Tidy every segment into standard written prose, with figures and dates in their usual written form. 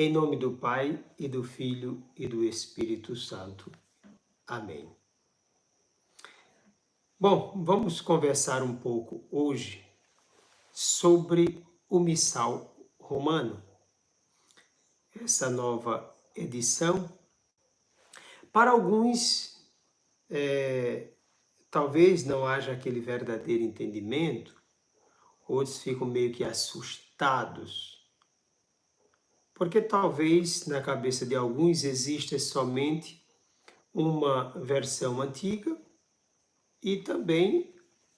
Em nome do Pai, e do Filho, e do Espírito Santo. Amém. Bom, vamos conversar um pouco hoje sobre o Missal Romano. Essa nova edição, para alguns, talvez não haja aquele verdadeiro entendimento, outros ficam meio que assustados, porque talvez na cabeça de alguns exista somente uma versão antiga e também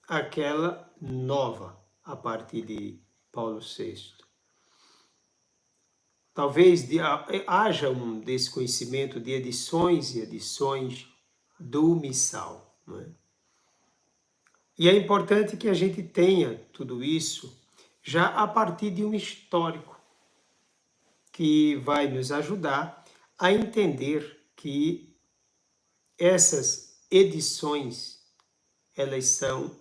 aquela nova, a partir de Paulo VI. Talvez haja um desconhecimento de edições e edições do Missal. Não é? E é importante que a gente tenha tudo isso já a partir de um histórico, que vai nos ajudar a entender que essas edições, elas são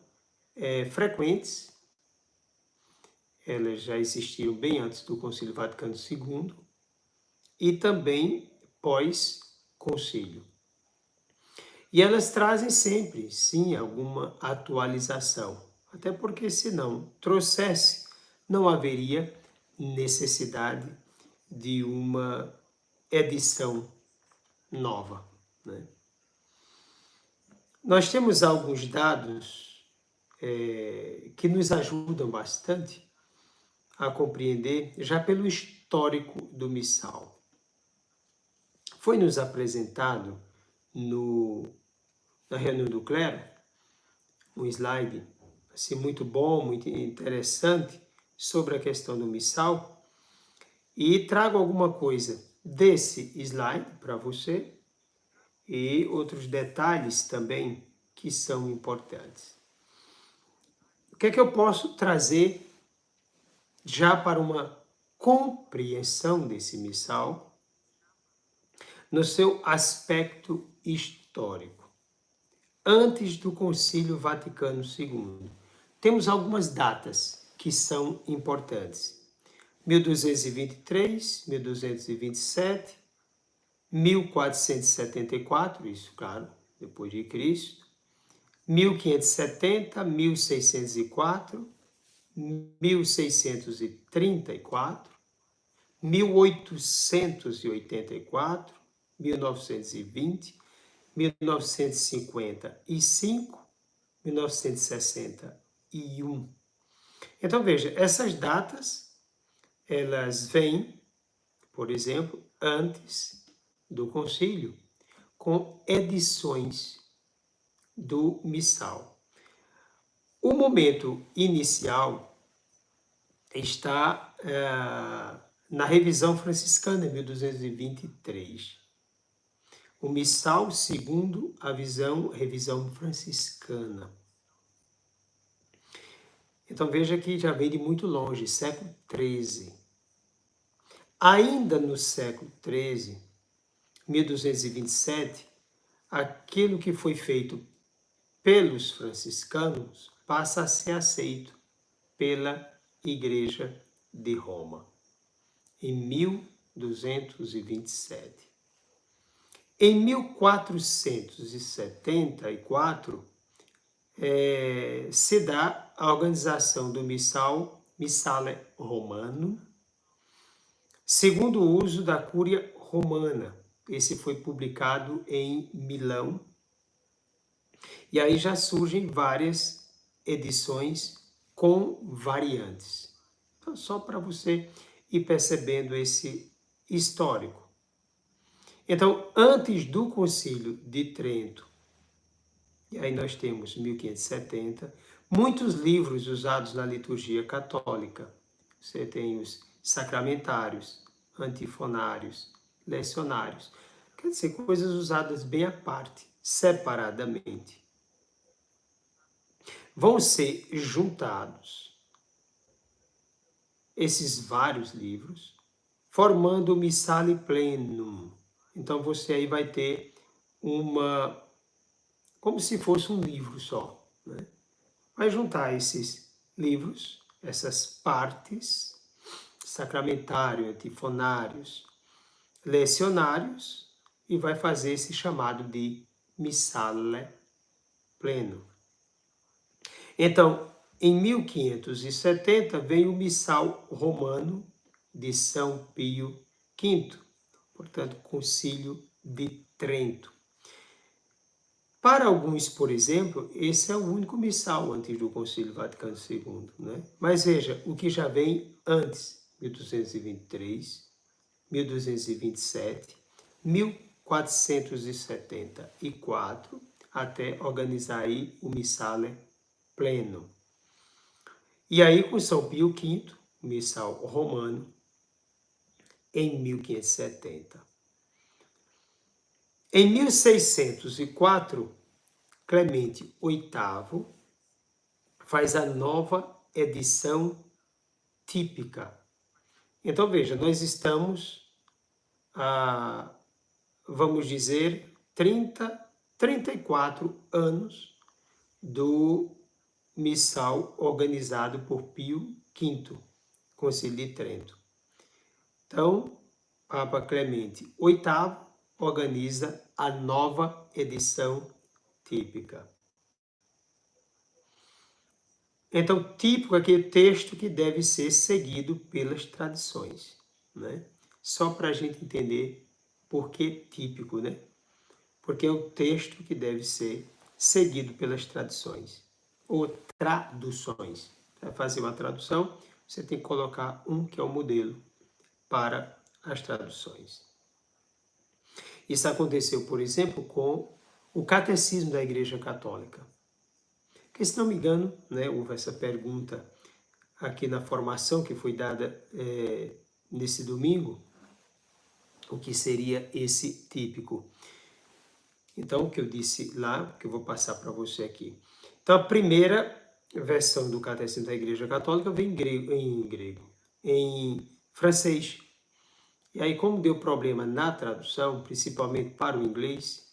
frequentes, elas já existiram bem antes do Concílio Vaticano II e também pós-concílio. E elas trazem sempre, sim, alguma atualização, até porque se não trouxesse, não haveria necessidade de uma edição nova, né? Nós temos alguns dados que nos ajudam bastante a compreender, já pelo histórico do Missal. Foi nos apresentado na reunião do clero um slide assim, muito bom, muito interessante sobre a questão do Missal, e trago alguma coisa desse slide para você e outros detalhes também que são importantes. O que é que eu posso trazer já para uma compreensão desse Missal no seu aspecto histórico? Antes do Concílio Vaticano II, temos algumas datas que são importantes. 1223, 1227, 1474, isso claro, depois de Cristo, 1570, 1604, 1634, 1884, 1920, 1955, 1961. Então veja, essas datas, elas vêm, por exemplo, antes do concílio, com edições do Missal. O momento inicial está na revisão franciscana, 1223. O Missal segundo a revisão franciscana. Então veja que já vem de muito longe, século XIII. Ainda no século XIII, 1227, aquilo que foi feito pelos franciscanos passa a ser aceito pela Igreja de Roma, em 1227. Em 1474, se dá a organização do Missale Romano, segundo o uso da Cúria Romana. Esse foi publicado em Milão. E aí já surgem várias edições com variantes. Então, só para você ir percebendo esse histórico. Então, antes do Concílio de Trento, e aí nós temos 1570, muitos livros usados na liturgia católica. Você tem os sacramentários, antifonários, lecionários. Quer dizer, coisas usadas bem à parte, separadamente. Vão ser juntados esses vários livros, formando o Missale Plenum. Então você aí vai ter como se fosse um livro só, né? Vai juntar esses livros, essas partes sacramentário, antifonários, lecionários, e vai fazer esse chamado de missale pleno. Então, em 1570 vem o missal romano de São Pio V, portanto, Concílio de Trento. Para alguns, por exemplo, esse é o único missal antes do Concílio Vaticano II, né? Mas veja, o que já vem antes, 1223, 1227, 1474, até organizar aí o Missale Pleno. E aí, com São Pio V, o missal romano, em 1570. Em 1604, Clemente VIII faz a nova edição típica. Então, veja, nós estamos vamos dizer, 34 anos do missal organizado por Pio V, Concílio de Trento. Então, Papa Clemente VIII organiza a nova edição típica. Então, típico é aquele texto que deve ser seguido pelas tradições, né? Só para a gente entender por que típico, né? Porque é o texto que deve ser seguido pelas tradições, ou traduções. Para fazer uma tradução, você tem que colocar um que é o modelo para as traduções. Isso aconteceu, por exemplo, com o Catecismo da Igreja Católica. Porque, se não me engano, né, houve essa pergunta aqui na formação que foi dada nesse domingo, o que seria esse típico. Então, o que eu disse lá, que eu vou passar para você aqui. Então, a primeira versão do Catecismo da Igreja Católica vem em francês. E aí, como deu problema na tradução, principalmente para o inglês,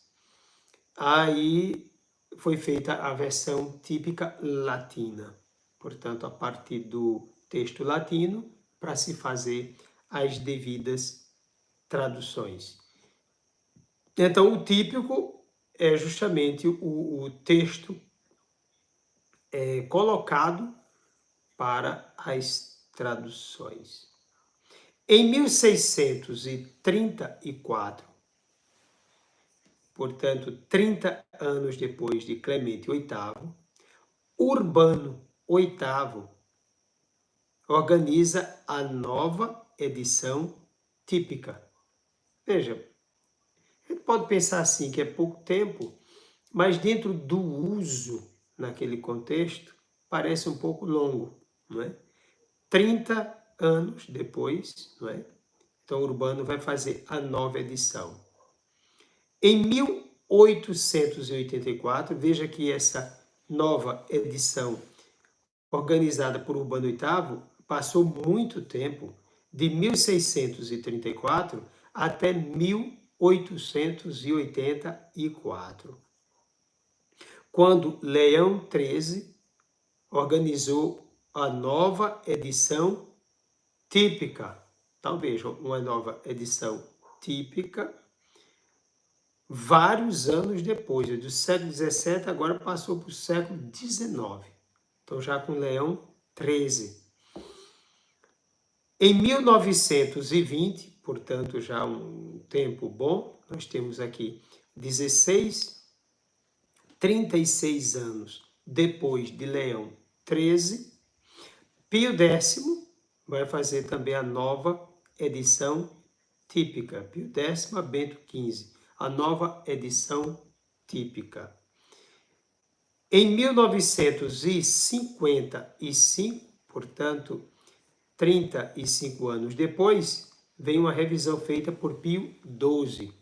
aí foi feita a versão típica latina. Portanto, a partir do texto latino, para se fazer as devidas traduções. Então, o típico é justamente o texto colocado para as traduções. Em 1634, portanto, 30 anos depois de Clemente VIII, Urbano VIII organiza a nova edição típica. Veja, a gente pode pensar assim que é pouco tempo, mas dentro do uso naquele contexto parece um pouco longo, não é? 30 anos depois, não é? Então, Urbano vai fazer a nova edição. Em 1884, veja que essa nova edição, organizada por Urbano VIII, passou muito tempo, de 1634 até 1884, quando Leão XIII organizou a nova edição típica. Então, vejam, uma nova edição típica, vários anos depois, do século XVII, agora passou para o século XIX. Então, já com Leão XIII. Em 1920, portanto, já um tempo bom, nós temos aqui 36 anos depois de Leão XIII, Pio X vai fazer também a nova edição típica. Pio X a Bento XV, a nova edição típica. Em 1955, portanto, 35 anos depois, vem uma revisão feita por Pio XII.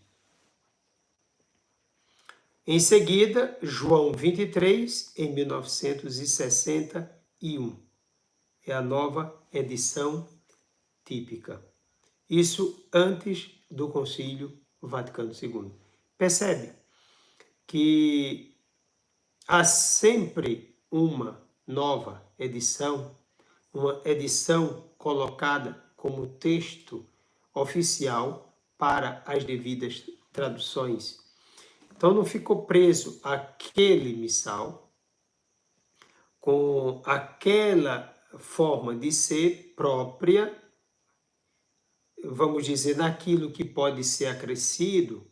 Em seguida, João XXIII, em 1961. É a nova edição típica. Isso antes do Concílio Vaticano II. Percebe que há sempre uma nova edição, uma edição colocada como texto oficial para as devidas traduções. Então não ficou preso àquele missal, com aquela forma de ser própria, vamos dizer, naquilo que pode ser acrescido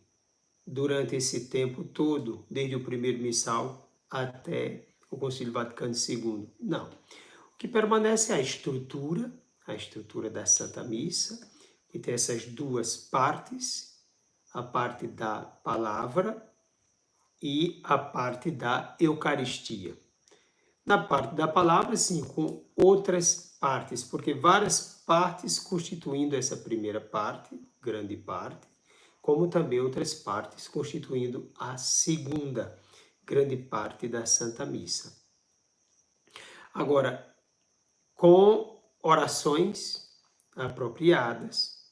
durante esse tempo todo, desde o primeiro missal até o Concílio Vaticano II. Não. O que permanece é a estrutura da Santa Missa, que tem essas duas partes, a parte da palavra e a parte da Eucaristia. Na parte da palavra, sim, com outras partes, porque várias partes constituindo essa primeira parte, grande parte, como também outras partes constituindo a segunda grande parte da Santa Missa. Agora, com orações apropriadas,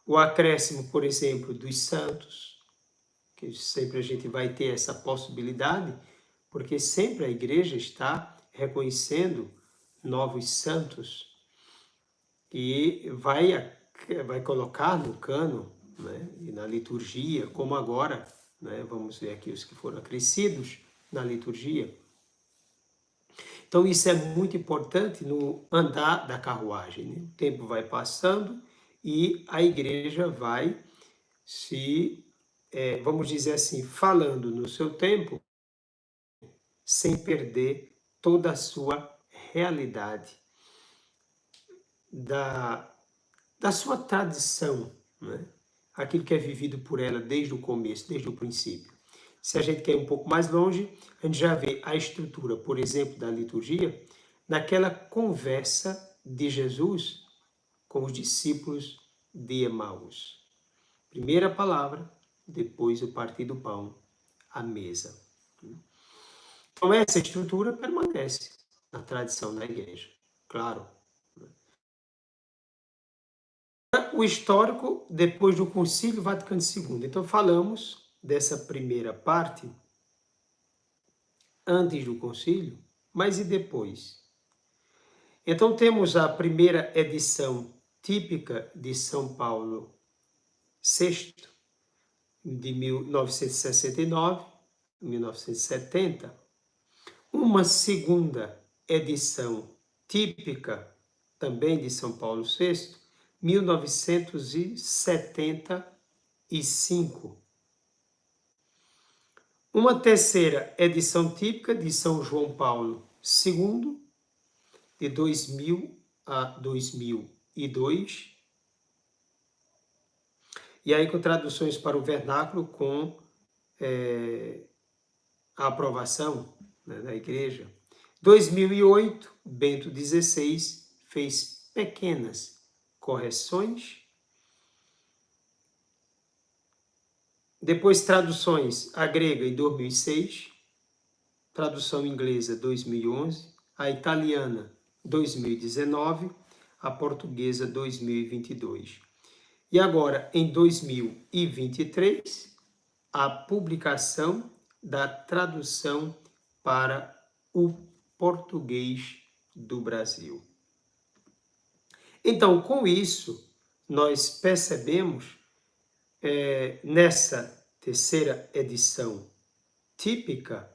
o acréscimo, por exemplo, dos santos, que sempre a gente vai ter essa possibilidade, porque sempre a Igreja está reconhecendo novos santos e vai colocar no cânon, né, e na liturgia, como agora, né, vamos ver aqui os que foram acrescidos na liturgia. Então isso é muito importante no andar da carruagem, né? O tempo vai passando e a Igreja vai vamos dizer assim, falando no seu tempo, sem perder toda a sua realidade, da sua tradição, né? Aquilo que é vivido por ela desde o começo, desde o princípio. Se a gente quer ir um pouco mais longe, a gente já vê a estrutura, por exemplo, da liturgia, naquela conversa de Jesus com os discípulos de Emaús. Primeira palavra, depois o partir do pão, a mesa. Então essa estrutura permanece na tradição da Igreja, claro. O histórico depois do Concílio Vaticano II. Então falamos dessa primeira parte antes do concílio, mas e depois? Então temos a primeira edição típica de São Paulo VI, de 1969, 1970, uma segunda edição típica também de São Paulo VI, 1975. Uma terceira edição típica de São João Paulo II, de 2000 a 2002, e aí com traduções para o vernáculo com a aprovação, né, da Igreja. 2008, Bento XVI fez pequenas correções. Depois traduções, a grega em 2006, tradução inglesa 2011, a italiana 2019, a portuguesa 2022. E agora, em 2023, a publicação da tradução para o português do Brasil. Então, com isso, nós percebemos, nessa terceira edição típica,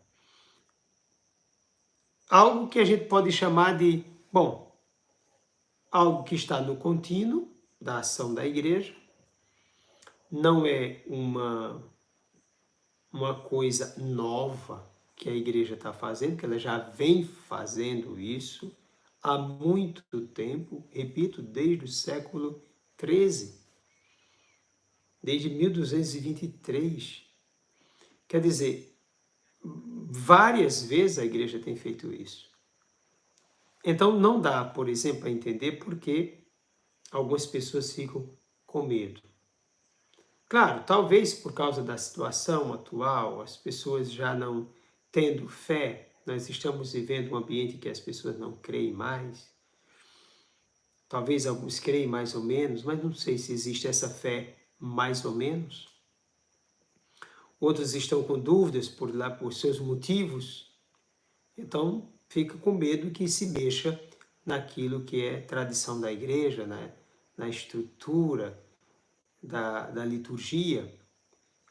algo que a gente pode chamar de, algo que está no contínuo da ação da Igreja, não é uma coisa nova que a Igreja está fazendo, que ela já vem fazendo isso há muito tempo, repito, desde o século XIII, desde 1223. Quer dizer, várias vezes a Igreja tem feito isso. Então não dá, por exemplo, a entender por que algumas pessoas ficam com medo. Claro, talvez por causa da situação atual, as pessoas já não tendo fé, nós estamos vivendo um ambiente que as pessoas não creem mais. Talvez alguns creem mais ou menos, mas não sei se existe essa fé mais ou menos. Outros estão com dúvidas por seus motivos, então fica com medo que se mexa naquilo que é tradição da igreja, na estrutura da liturgia,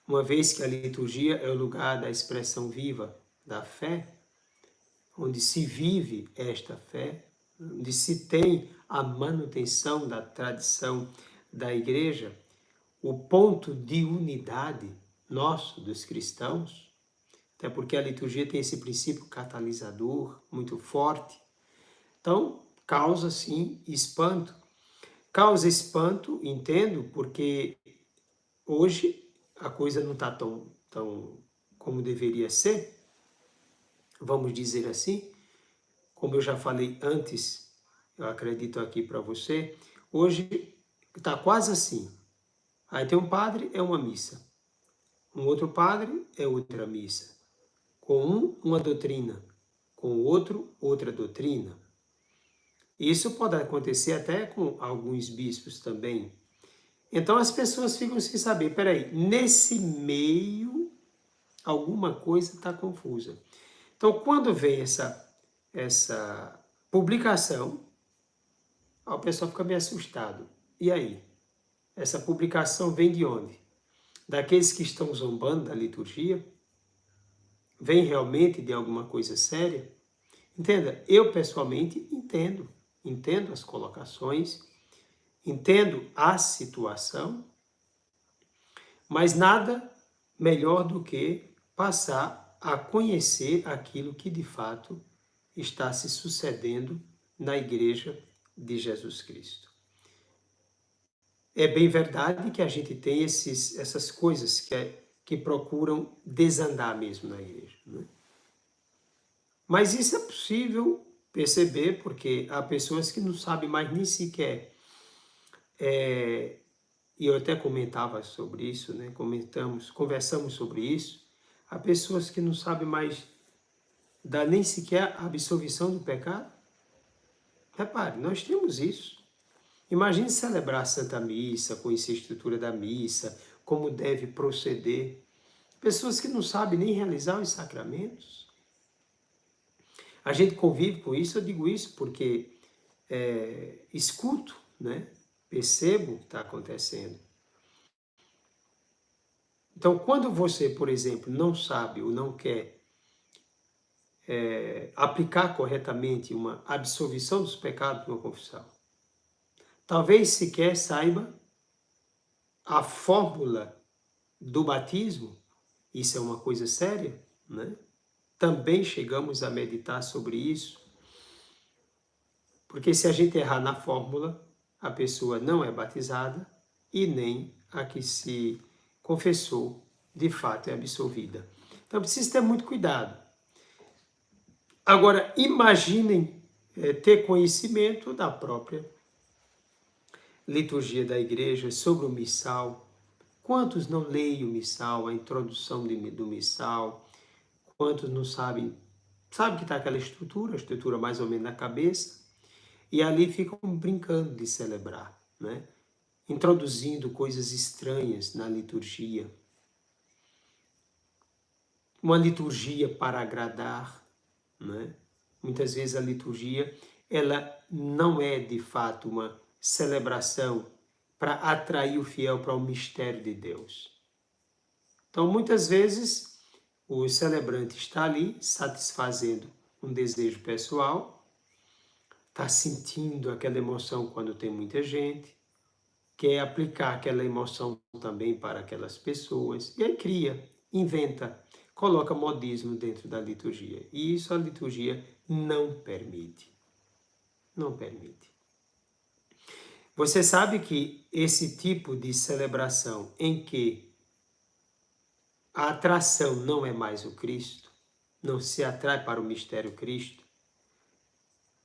uma vez que a liturgia é o lugar da expressão viva da fé, onde se vive esta fé, onde se tem a manutenção da tradição da igreja, o ponto de unidade nosso, dos cristãos, até porque a liturgia tem esse princípio catalisador muito forte. Então, causa sim espanto. Causa espanto, entendo, porque hoje a coisa não está tão como deveria ser, vamos dizer assim. Como eu já falei antes, eu acredito aqui para você, hoje está quase assim. Aí tem um padre, é uma missa. Um outro padre, é outra missa. Com um, uma doutrina. Com o outro, outra doutrina. Isso pode acontecer até com alguns bispos também. Então as pessoas ficam sem saber, peraí, nesse meio alguma coisa está confusa. Então quando vem essa publicação, o pessoal fica meio assustado. E aí? Essa publicação vem de onde? Daqueles que estão zombando da liturgia? Vem realmente de alguma coisa séria? Entenda, eu pessoalmente entendo as colocações, entendo a situação, mas nada melhor do que passar a conhecer aquilo que de fato está se sucedendo na Igreja de Jesus Cristo. É bem verdade que a gente tem essas coisas que procuram desandar mesmo na igreja, né? Mas isso é possível perceber porque há pessoas que não sabem mais nem sequer, e eu até comentava sobre isso, né? Conversamos sobre isso, há pessoas que não sabem mais dar nem sequer a absolvição do pecado. Repare, nós temos isso. Imagine celebrar a Santa Missa, conhecer a estrutura da missa, como deve proceder. Pessoas que não sabem nem realizar os sacramentos. A gente convive com isso, eu digo isso porque escuto, né? Percebo o que está acontecendo. Então, quando você, por exemplo, não sabe ou não quer aplicar corretamente uma absolvição dos pecados numa confissão, talvez sequer saiba a fórmula do batismo, isso é uma coisa séria, né? Também chegamos a meditar sobre isso, porque se a gente errar na fórmula, a pessoa não é batizada e nem a que se confessou, de fato, é absolvida. Então precisa ter muito cuidado. Agora, imaginem ter conhecimento da própria liturgia da igreja sobre o missal. Quantos não leem o missal, a introdução do missal? Quantos não sabem? Sabe que está aquela estrutura, a estrutura mais ou menos na cabeça, e ali ficam brincando de celebrar, né? Introduzindo coisas estranhas na liturgia. Uma liturgia para agradar, né? Muitas vezes a liturgia ela não é de fato uma celebração para atrair o fiel para o mistério de Deus. Então, muitas vezes, o celebrante está ali satisfazendo um desejo pessoal, está sentindo aquela emoção quando tem muita gente, quer aplicar aquela emoção também para aquelas pessoas, e aí cria, inventa, coloca modismo dentro da liturgia. E isso a liturgia não permite. Não permite. Você sabe que esse tipo de celebração em que a atração não é mais o Cristo, não se atrai para o mistério Cristo,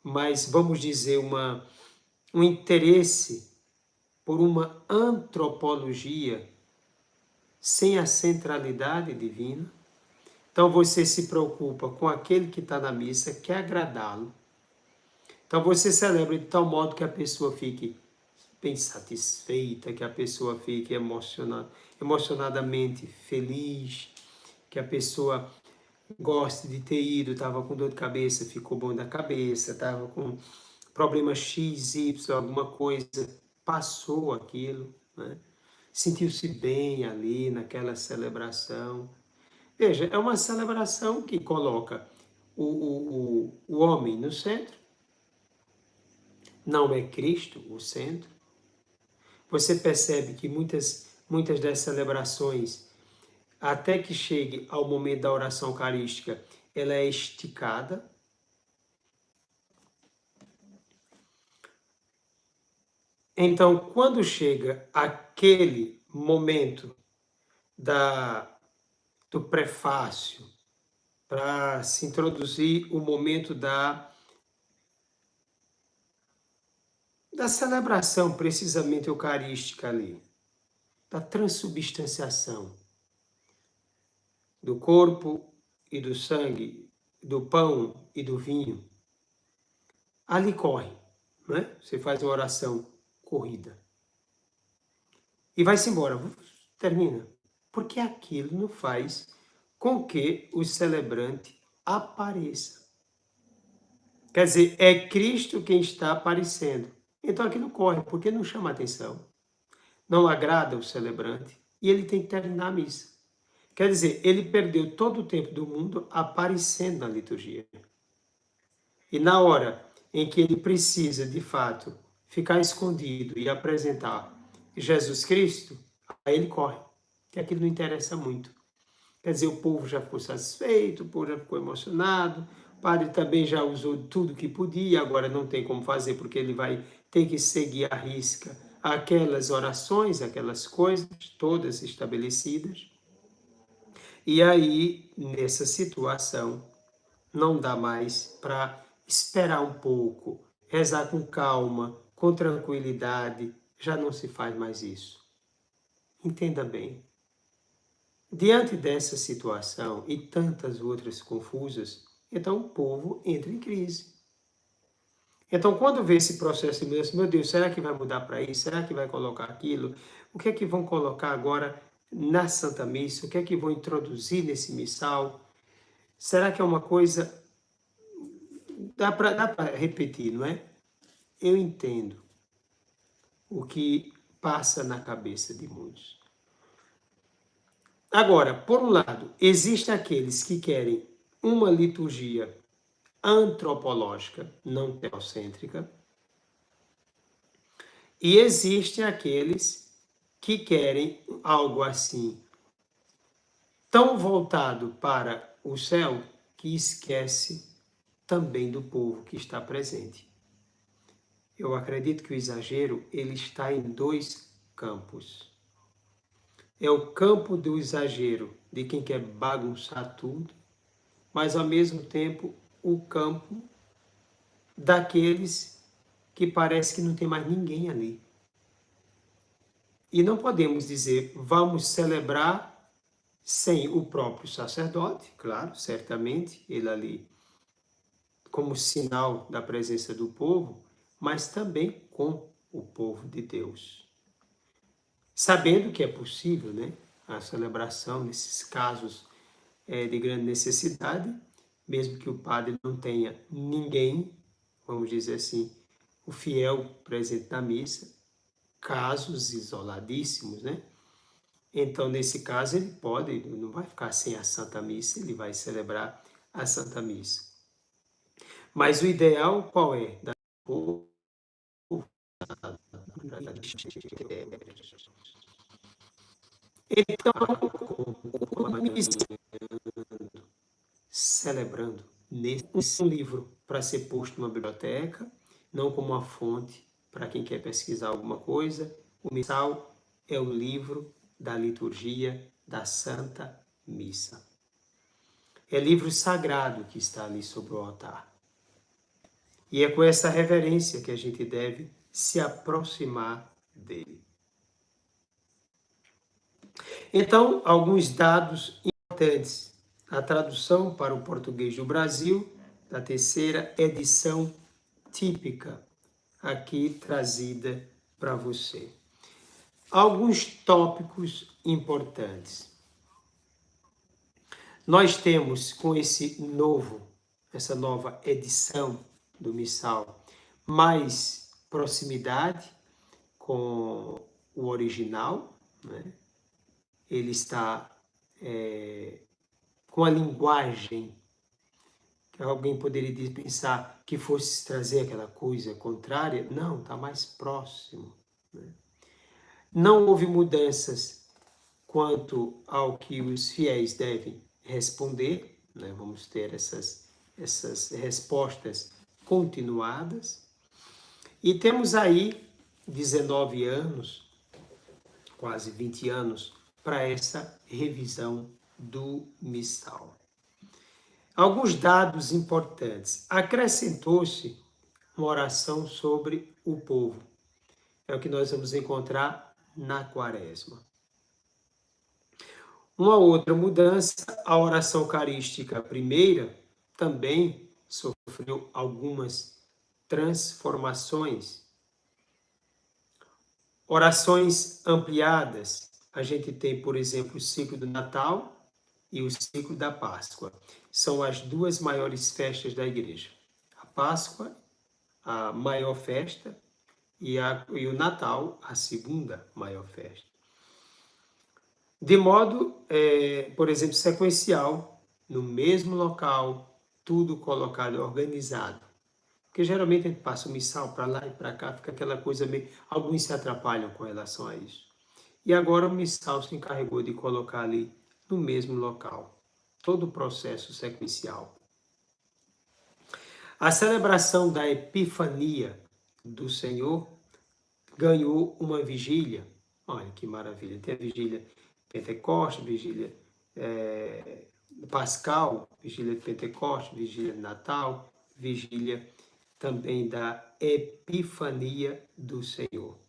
mas vamos dizer um interesse por uma antropologia sem a centralidade divina. Então você se preocupa com aquele que está na missa, quer agradá-lo. Então você celebra de tal modo que a pessoa fique bem satisfeita, que a pessoa fique emocionadamente feliz, que a pessoa goste de ter ido, estava com dor de cabeça, ficou bom da cabeça, estava com problema X, Y, alguma coisa, passou aquilo, né? Sentiu-se bem ali naquela celebração. Veja, é uma celebração que coloca o homem no centro, não é Cristo o centro. Você percebe que muitas das celebrações, até que chegue ao momento da oração eucarística, ela é esticada. Então, quando chega aquele momento do prefácio, para se introduzir o momento da celebração precisamente eucarística ali, da transubstanciação do corpo e do sangue, do pão e do vinho, ali corre, né? Você faz uma oração corrida e vai-se embora, termina, porque aquilo não faz com que o celebrante apareça. Quer dizer, é Cristo quem está aparecendo. Então aquilo corre, porque não chama atenção, não agrada o celebrante e ele tem que terminar a missa. Quer dizer, ele perdeu todo o tempo do mundo aparecendo na liturgia. E na hora em que ele precisa, de fato, ficar escondido e apresentar Jesus Cristo, aí ele corre, que aquilo não interessa muito. Quer dizer, o povo já ficou satisfeito, o povo já ficou emocionado, o padre também já usou tudo que podia, agora não tem como fazer, porque ele vai ter que seguir à risca aquelas orações, aquelas coisas, todas estabelecidas. E aí, nessa situação, não dá mais para esperar um pouco, rezar com calma, com tranquilidade, já não se faz mais isso. Entenda bem. Diante dessa situação e tantas outras confusas, então o povo entra em crise. Então, quando vê esse processo de mudança, meu Deus, será que vai mudar para isso? Será que vai colocar aquilo? O que é que vão colocar agora na Santa Missa? O que é que vão introduzir nesse missal? Será que é uma coisa... Dá para repetir, não é? Eu entendo o que passa na cabeça de muitos. Agora, por um lado, existem aqueles que querem uma liturgia antropológica, não teocêntrica, e existem aqueles que querem algo assim, tão voltado para o céu, que esquece também do povo que está presente. Eu acredito que o exagero ele está em dois campos. É o campo do exagero, de quem quer bagunçar tudo, mas ao mesmo tempo o campo daqueles que parece que não tem mais ninguém ali. E não podemos dizer, vamos celebrar sem o próprio sacerdote, claro, certamente, ele ali como sinal da presença do povo, mas também com o povo de Deus. Sabendo que é possível, né, a celebração nesses casos de grande necessidade, mesmo que o padre não tenha ninguém, vamos dizer assim, o fiel presente na missa, casos isoladíssimos, né? Então, nesse caso, ele pode, não vai ficar sem a Santa Missa, ele vai celebrar a Santa Missa. Mas o ideal qual é? Então, celebrando nesse livro para ser posto numa biblioteca, não como uma fonte para quem quer pesquisar alguma coisa. O missal é o livro da liturgia da Santa Missa. É livro sagrado que está ali sobre o altar. E é com essa reverência que a gente deve se aproximar dele. Então, alguns dados importantes. A tradução para o português do Brasil, da terceira edição típica, aqui trazida para você. Alguns tópicos importantes. Nós temos com essa nova edição do Missal, mais proximidade com o original, né? Ele está com a linguagem que alguém poderia pensar que fosse trazer aquela coisa contrária. Não, está mais próximo, né? Não houve mudanças quanto ao que os fiéis devem responder, né? Vamos ter essas respostas continuadas. E temos aí 19 anos, quase 20 anos, para essa revisão do missal. Alguns dados importantes. Acrescentou-se uma oração sobre o povo. É o que nós vamos encontrar na Quaresma. Uma outra mudança, a oração eucarística primeira também sofreu algumas transformações. Orações ampliadas, a gente tem, por exemplo, o ciclo do Natal e o ciclo da Páscoa. São as duas maiores festas da igreja. A Páscoa, a maior festa, e o Natal, a segunda maior festa. De modo, por exemplo, sequencial, no mesmo local, tudo colocado, organizado. Porque geralmente a gente passa o missal para lá e para cá, fica aquela coisa meio... Alguns se atrapalham com relação a isso. E agora o missal se encarregou de colocar ali no mesmo local. Todo o processo sequencial. A celebração da Epifania do Senhor ganhou uma vigília. Olha que maravilha, tem a vigília Pentecoste, vigília Pascal, vigília de Pentecoste, vigília de Natal, vigília também da Epifania do Senhor.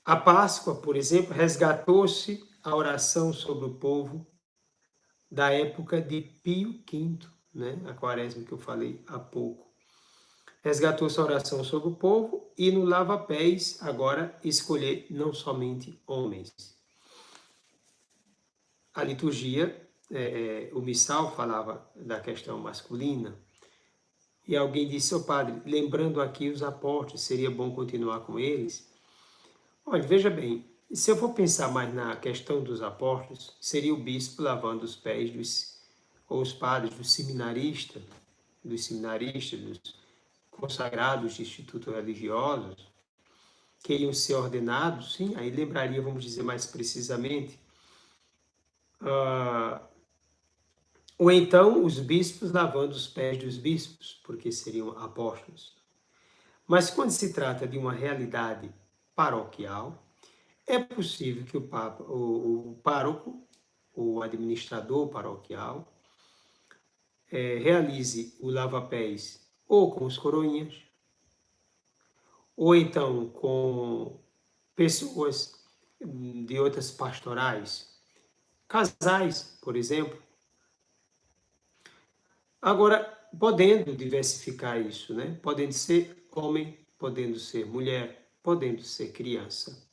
A Páscoa, por exemplo, resgatou-se a oração sobre o povo da época de Pio V, né? A Quaresma que eu falei há pouco. Resgatou-se a oração sobre o povo e no lava-pés agora escolher não somente homens. A liturgia, o missal falava da questão masculina e alguém disse, ô padre, lembrando aqui os apóstolos, seria bom continuar com eles? Olha, veja bem, se eu for pensar mais na questão dos apóstolos, seria o bispo lavando os pés ou os padres dos seminaristas, dos consagrados de institutos religiosos, que iam ser ordenados, sim, aí lembraria, vamos dizer mais precisamente, ou então os bispos lavando os pés dos bispos, porque seriam apóstolos. Mas quando se trata de uma realidade paroquial, é possível que o pároco, o administrador paroquial, realize o lava-pés ou com os coroinhas, ou então com pessoas de outras pastorais, casais, por exemplo. Agora, podendo diversificar isso, né? Podendo ser homem, podendo ser mulher, podendo ser criança.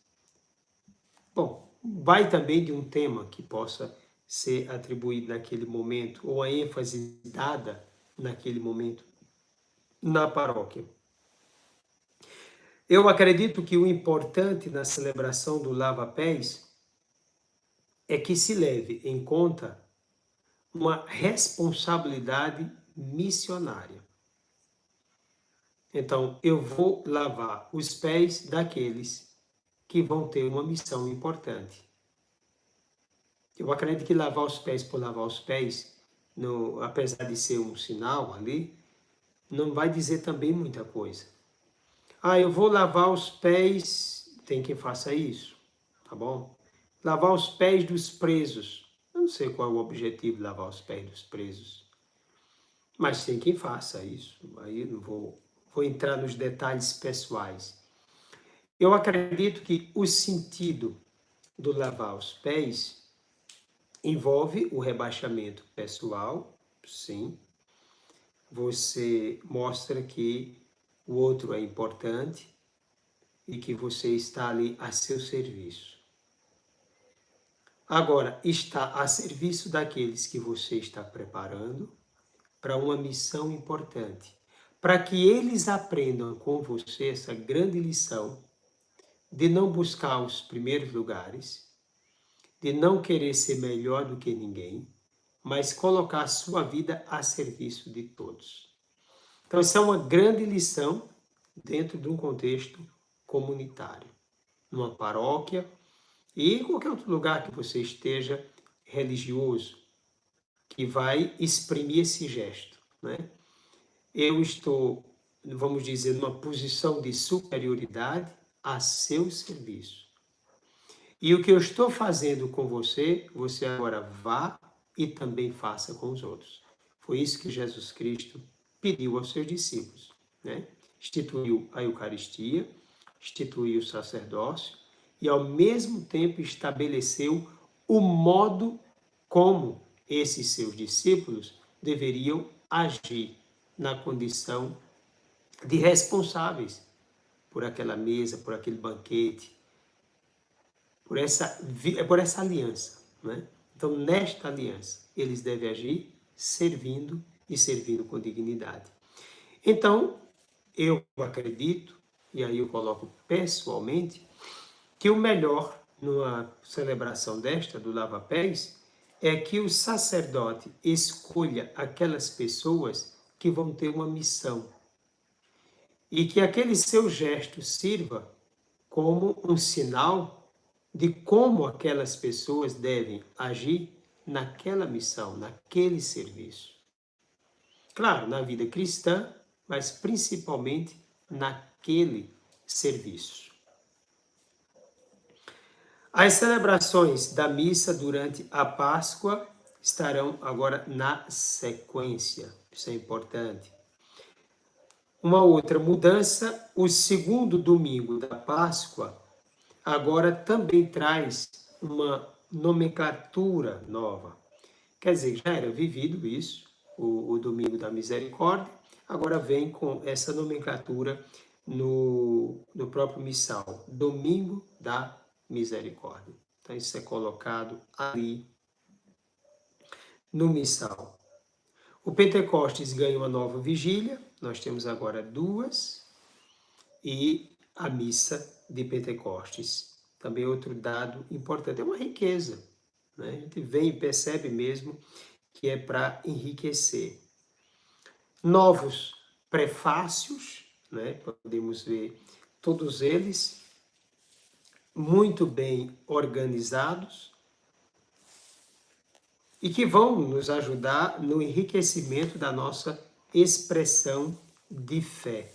Bom, vai também de um tema que possa ser atribuído naquele momento, ou a ênfase dada naquele momento na paróquia. Eu acredito que o importante na celebração do lava-pés é que se leve em conta uma responsabilidade missionária. Então, eu vou lavar os pés daqueles que vão ter uma missão importante. Eu acredito que lavar os pés por lavar os pés, apesar de ser um sinal ali, não vai dizer também muita coisa. Eu vou lavar os pés, tem quem faça isso, tá bom? Lavar os pés dos presos. Eu não sei qual é o objetivo de lavar os pés dos presos, mas tem quem faça isso. Aí não vou entrar nos detalhes pessoais. Eu acredito que o sentido do lavar os pés envolve o rebaixamento pessoal, sim. Você mostra que o outro é importante e que você está ali a seu serviço. Agora, está a serviço daqueles que você está preparando para uma missão importante, para que eles aprendam com você essa grande lição de não buscar os primeiros lugares, de não querer ser melhor do que ninguém, mas colocar a sua vida a serviço de todos. Então, isso é uma grande lição dentro de um contexto comunitário, numa paróquia e em qualquer outro lugar que você esteja religioso, que vai exprimir esse gesto, né? Eu estou, vamos dizer, numa posição de superioridade a seu serviço. E o que eu estou fazendo com você, você agora vá e também faça com os outros. Foi isso que Jesus Cristo pediu aos seus discípulos, né? Instituiu a Eucaristia, instituiu o sacerdócio e, ao mesmo tempo, estabeleceu o modo como esses seus discípulos deveriam agir na condição de responsáveis por aquela mesa, por aquele banquete, por essa aliança, né? Então, nesta aliança, eles devem agir servindo e servindo com dignidade. Então, eu acredito, e aí eu coloco pessoalmente, que o melhor numa celebração desta, do lava-pés, é que o sacerdote escolha aquelas pessoas que vão ter uma missão e que aquele seu gesto sirva como um sinal de como aquelas pessoas devem agir naquela missão, naquele serviço. Claro, na vida cristã, mas principalmente naquele serviço. As celebrações da missa durante a Páscoa estarão agora na sequência. Isso é importante. Uma outra mudança, o segundo domingo da Páscoa agora também traz uma nomenclatura nova. Quer dizer, já era vivido isso, o Domingo da Misericórdia, agora vem com essa nomenclatura no próprio missal, Domingo da Misericórdia. Então, isso é colocado ali no missal. O Pentecostes ganha uma nova vigília, nós temos agora duas, e a missa de Pentecostes. Também outro dado importante, é uma riqueza, né? A gente vem e percebe mesmo que é para enriquecer. Novos prefácios, né? Podemos ver todos eles muito bem organizados e que vão nos ajudar no enriquecimento da nossa expressão de fé.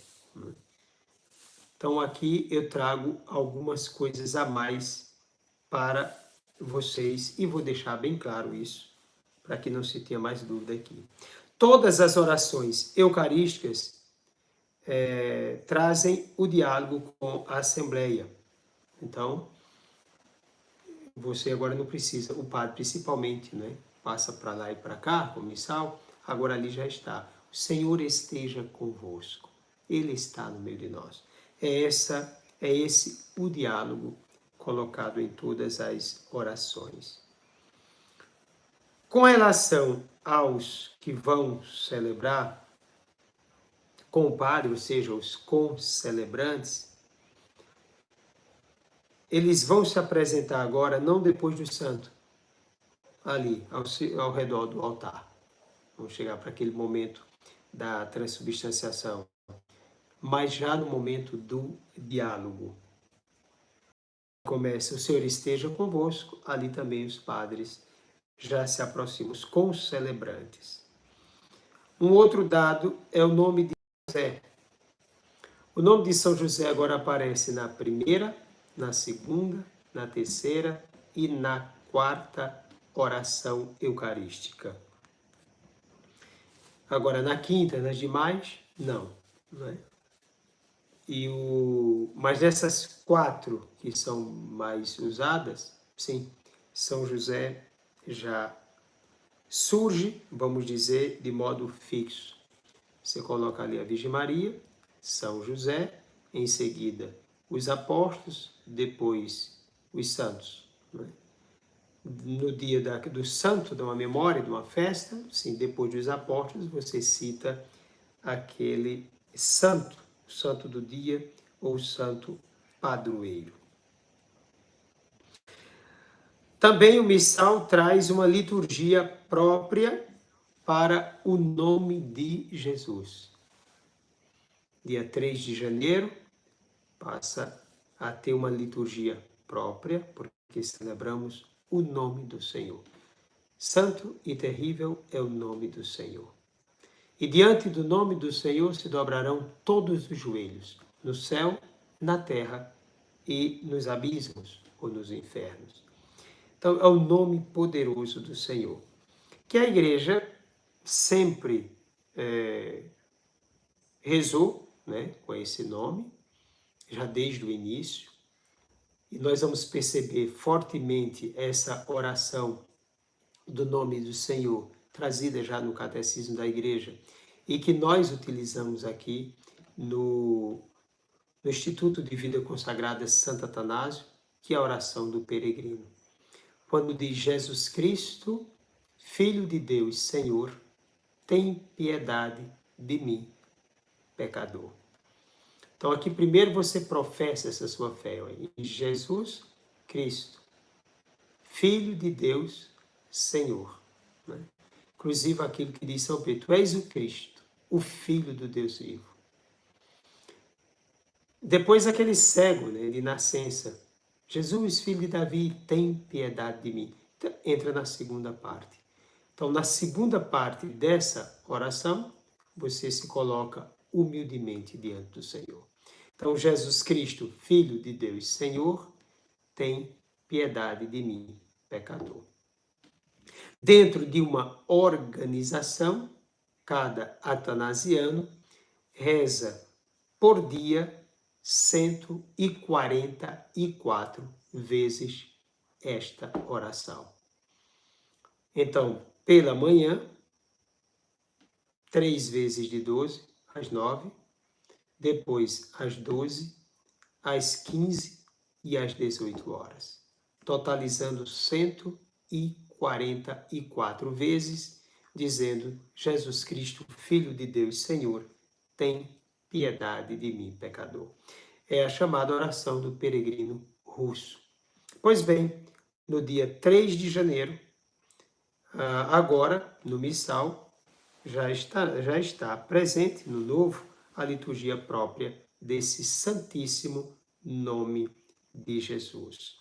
Então aqui eu trago algumas coisas a mais para vocês e vou deixar bem claro isso, para que não se tenha mais dúvida aqui. Todas as orações eucarísticas trazem o diálogo com a Assembleia. Então, você agora não precisa, o padre principalmente, né? Passa para lá e para cá, o missal, agora ali já está. O Senhor esteja convosco, Ele está no meio de nós. É esse o diálogo colocado em todas as orações. Com relação aos que vão celebrar com o padre, ou seja, os concelebrantes, eles vão se apresentar agora não depois do santo, ali ao redor do altar. Vamos chegar para aquele momento da transubstanciação, mas já no momento do diálogo. Começa, o Senhor esteja convosco, ali também os padres já se aproximam, os concelebrantes. Um outro dado é o nome de José. O nome de São José agora aparece na primeira, na segunda, na terceira e na quarta oração eucarística. Agora, na quinta, nas demais, não. Não é? Mas dessas quatro que são mais usadas, sim, São José já surge, vamos dizer, de modo fixo. Você coloca ali a Virgem Maria, São José, em seguida os apóstolos, depois os santos. Né? No dia do santo, de uma memória, de uma festa, sim, depois dos apóstolos, você cita aquele santo, o santo do dia ou o santo padroeiro. Também o missal traz uma liturgia própria para o nome de Jesus. Dia 3 de janeiro passa a ter uma liturgia própria, porque celebramos o nome do Senhor. Santo e terrível é o nome do Senhor. E diante do nome do Senhor se dobrarão todos os joelhos, no céu, na terra e nos abismos ou nos infernos. Então, é o nome poderoso do Senhor, que a igreja sempre rezou, né, com esse nome, já desde o início. E nós vamos perceber fortemente essa oração do nome do Senhor, trazida já no Catecismo da Igreja, e que nós utilizamos aqui no Instituto de Vida Consagrada Santo Atanásio, que é a oração do peregrino. Quando diz Jesus Cristo, Filho de Deus, Senhor, tem piedade de mim, pecador. Então aqui primeiro você professa essa sua fé, em Jesus Cristo, Filho de Deus, Senhor. Né? Inclusive aquilo que diz São Pedro, tu és o Cristo, o Filho do Deus vivo. Depois aquele cego, né, de nascença, Jesus, filho de Davi, tem piedade de mim. Então, entra na segunda parte. Então, na segunda parte dessa oração, você se coloca humildemente diante do Senhor. Então, Jesus Cristo, Filho de Deus, Senhor, tem piedade de mim, pecador. Dentro de uma organização, cada atanasiano reza por dia 144 vezes esta oração. Então, pela manhã, 3 vezes de 12, às 9, depois às 12, às 15 e às 18 horas, totalizando 144 vezes, dizendo: Jesus Cristo, Filho de Deus, Senhor, tem piedade de mim, pecador. É a chamada oração do peregrino russo. Pois bem, no dia 3 de janeiro, agora, no missal, já está presente no novo a liturgia própria desse santíssimo nome de Jesus.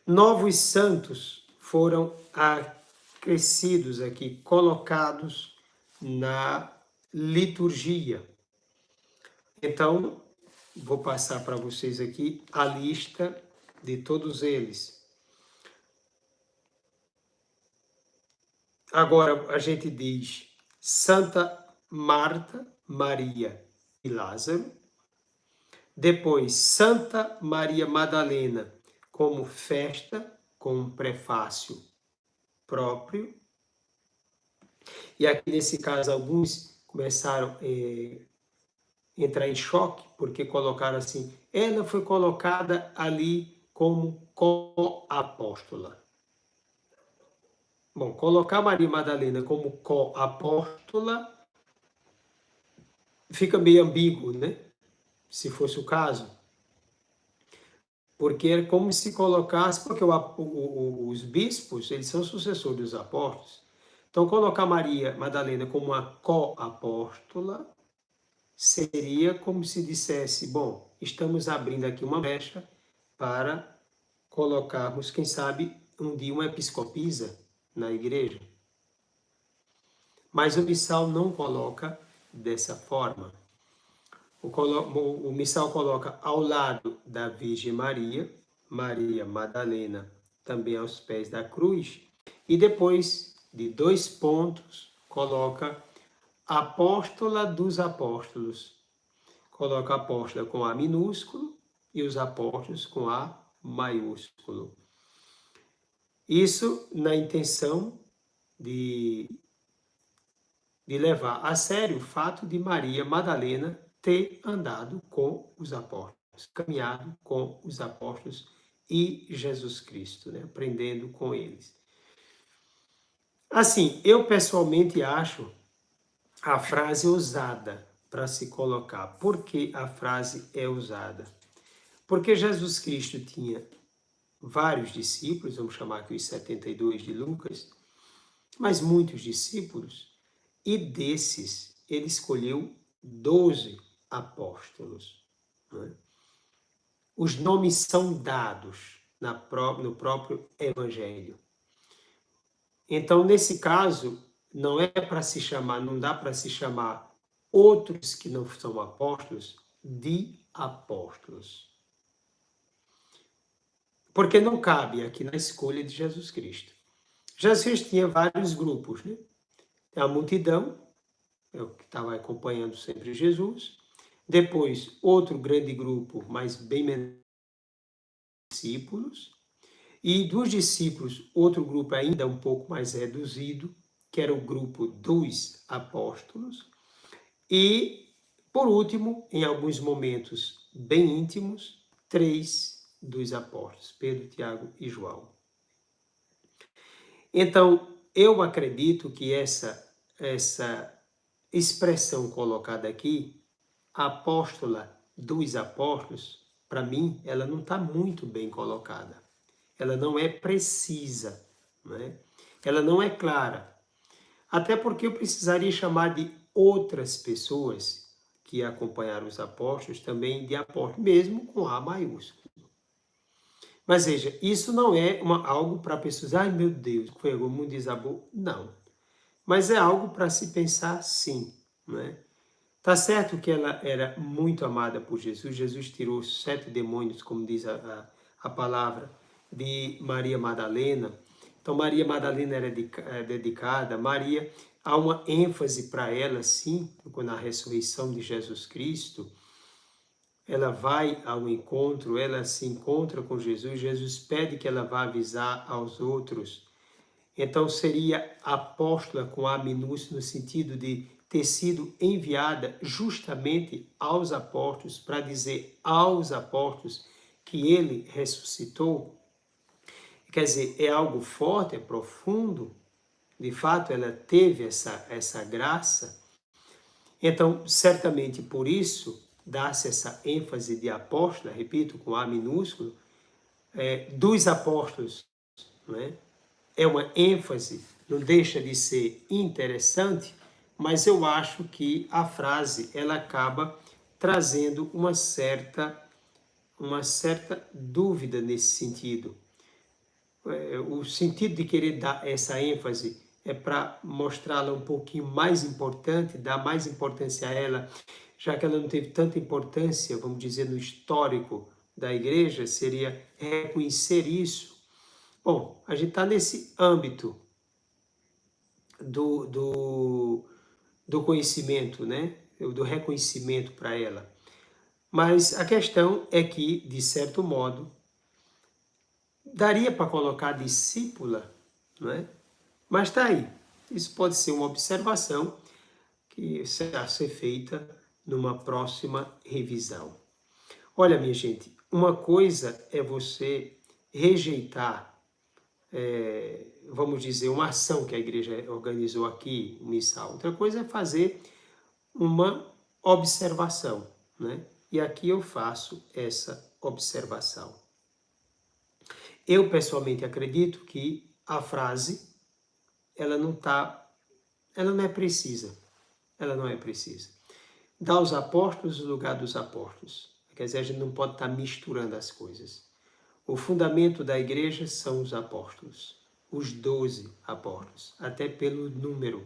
Novos santos foram acrescidos aqui, colocados na liturgia. Então, vou passar para vocês aqui a lista de todos eles. Agora a gente diz Santa Marta, Maria e Lázaro. Depois, Santa Maria Madalena, como festa, com um prefácio próprio. E aqui, nesse caso, alguns começaram a entrar em choque, porque colocaram assim, ela foi colocada ali como co-apóstola. Bom, colocar Maria Madalena como co-apóstola fica meio ambíguo, né? Se fosse o caso. Porque é como se colocasse, porque os bispos, eles são sucessores dos apóstolos. Então, colocar Maria Madalena como uma co-apóstola seria como se dissesse, bom, estamos abrindo aqui uma brecha para colocarmos, quem sabe, um dia uma episcopisa na igreja. Mas o missal não coloca dessa forma. O missal coloca ao lado da Virgem Maria, Maria Madalena, também aos pés da cruz, e depois de 2 pontos, coloca Apóstola dos Apóstolos. Coloca a apóstola com A minúsculo e os apóstolos com A maiúsculo. Isso na intenção de levar a sério o fato de Maria Madalena ter andado com os apóstolos, caminhado com os apóstolos e Jesus Cristo, né? Aprendendo com eles. Assim, eu pessoalmente acho a frase usada para se colocar. Por que a frase é usada? Porque Jesus Cristo tinha vários discípulos, vamos chamar aqui os 72 de Lucas, mas muitos discípulos, e desses ele escolheu 12 apóstolos. Né? Os nomes são dados no próprio Evangelho. Então, nesse caso, não é para se chamar, não dá para se chamar outros que não são apóstolos de apóstolos. Porque não cabe aqui na escolha de Jesus Cristo. Jesus tinha vários grupos, né? A multidão, que estava acompanhando sempre Jesus. Depois, outro grande grupo, mas bem menos discípulos. E dos discípulos, outro grupo ainda um pouco mais reduzido, que era o grupo dos apóstolos. E, por último, em alguns momentos bem íntimos, 3 dos apóstolos, Pedro, Tiago e João. Então, eu acredito que essa expressão colocada aqui, apóstola dos apóstolos, para mim, ela não está muito bem colocada. Ela não é precisa, né? Ela não é clara. Até porque eu precisaria chamar de outras pessoas que acompanharam os apóstolos também de apóstolos, mesmo com A maiúsculo. Mas veja, isso não é algo para pessoas, ai meu Deus, foi o mundo desabou. Não. Mas é algo para se pensar sim, né? Tá certo que ela era muito amada por Jesus. Jesus tirou 7 demônios, como diz a palavra, de Maria Madalena. Então, Maria Madalena era dedicada. Maria, há uma ênfase para ela, sim, na ressurreição de Jesus Cristo. Ela vai ao encontro, ela se encontra com Jesus. Jesus pede que ela vá avisar aos outros. Então, seria apóstola com A minúsculo, no sentido de ter sido enviada justamente aos apóstolos, para dizer aos apóstolos que ele ressuscitou. Quer dizer, é algo forte, é profundo. De fato, ela teve essa graça. Então, certamente por isso, dá-se essa ênfase de apóstola, repito, com A minúsculo, dos apóstolos, não é? É uma ênfase, não deixa de ser interessante, mas eu acho que a frase ela acaba trazendo uma certa dúvida nesse sentido. O sentido de querer dar essa ênfase é para mostrá-la um pouquinho mais importante, dar mais importância a ela, já que ela não teve tanta importância, vamos dizer, no histórico da igreja, seria reconhecer isso. Bom, a gente está nesse âmbito do conhecimento, né? Do reconhecimento para ela. Mas a questão é que, de certo modo, daria para colocar discípula, não é? Mas está aí. Isso pode ser uma observação que será ser feita numa próxima revisão. Olha, minha gente, uma coisa é você rejeitar, vamos dizer, uma ação que a igreja organizou aqui, missal. Outra coisa é fazer uma observação, né? E aqui eu faço essa observação. Eu, pessoalmente, acredito que a frase, ela não é precisa. Ela não é precisa. Dá aos apóstolos o lugar dos apóstolos. Quer dizer, a gente não pode estar misturando as coisas. O fundamento da igreja são os apóstolos, os 12 apóstolos, até pelo número,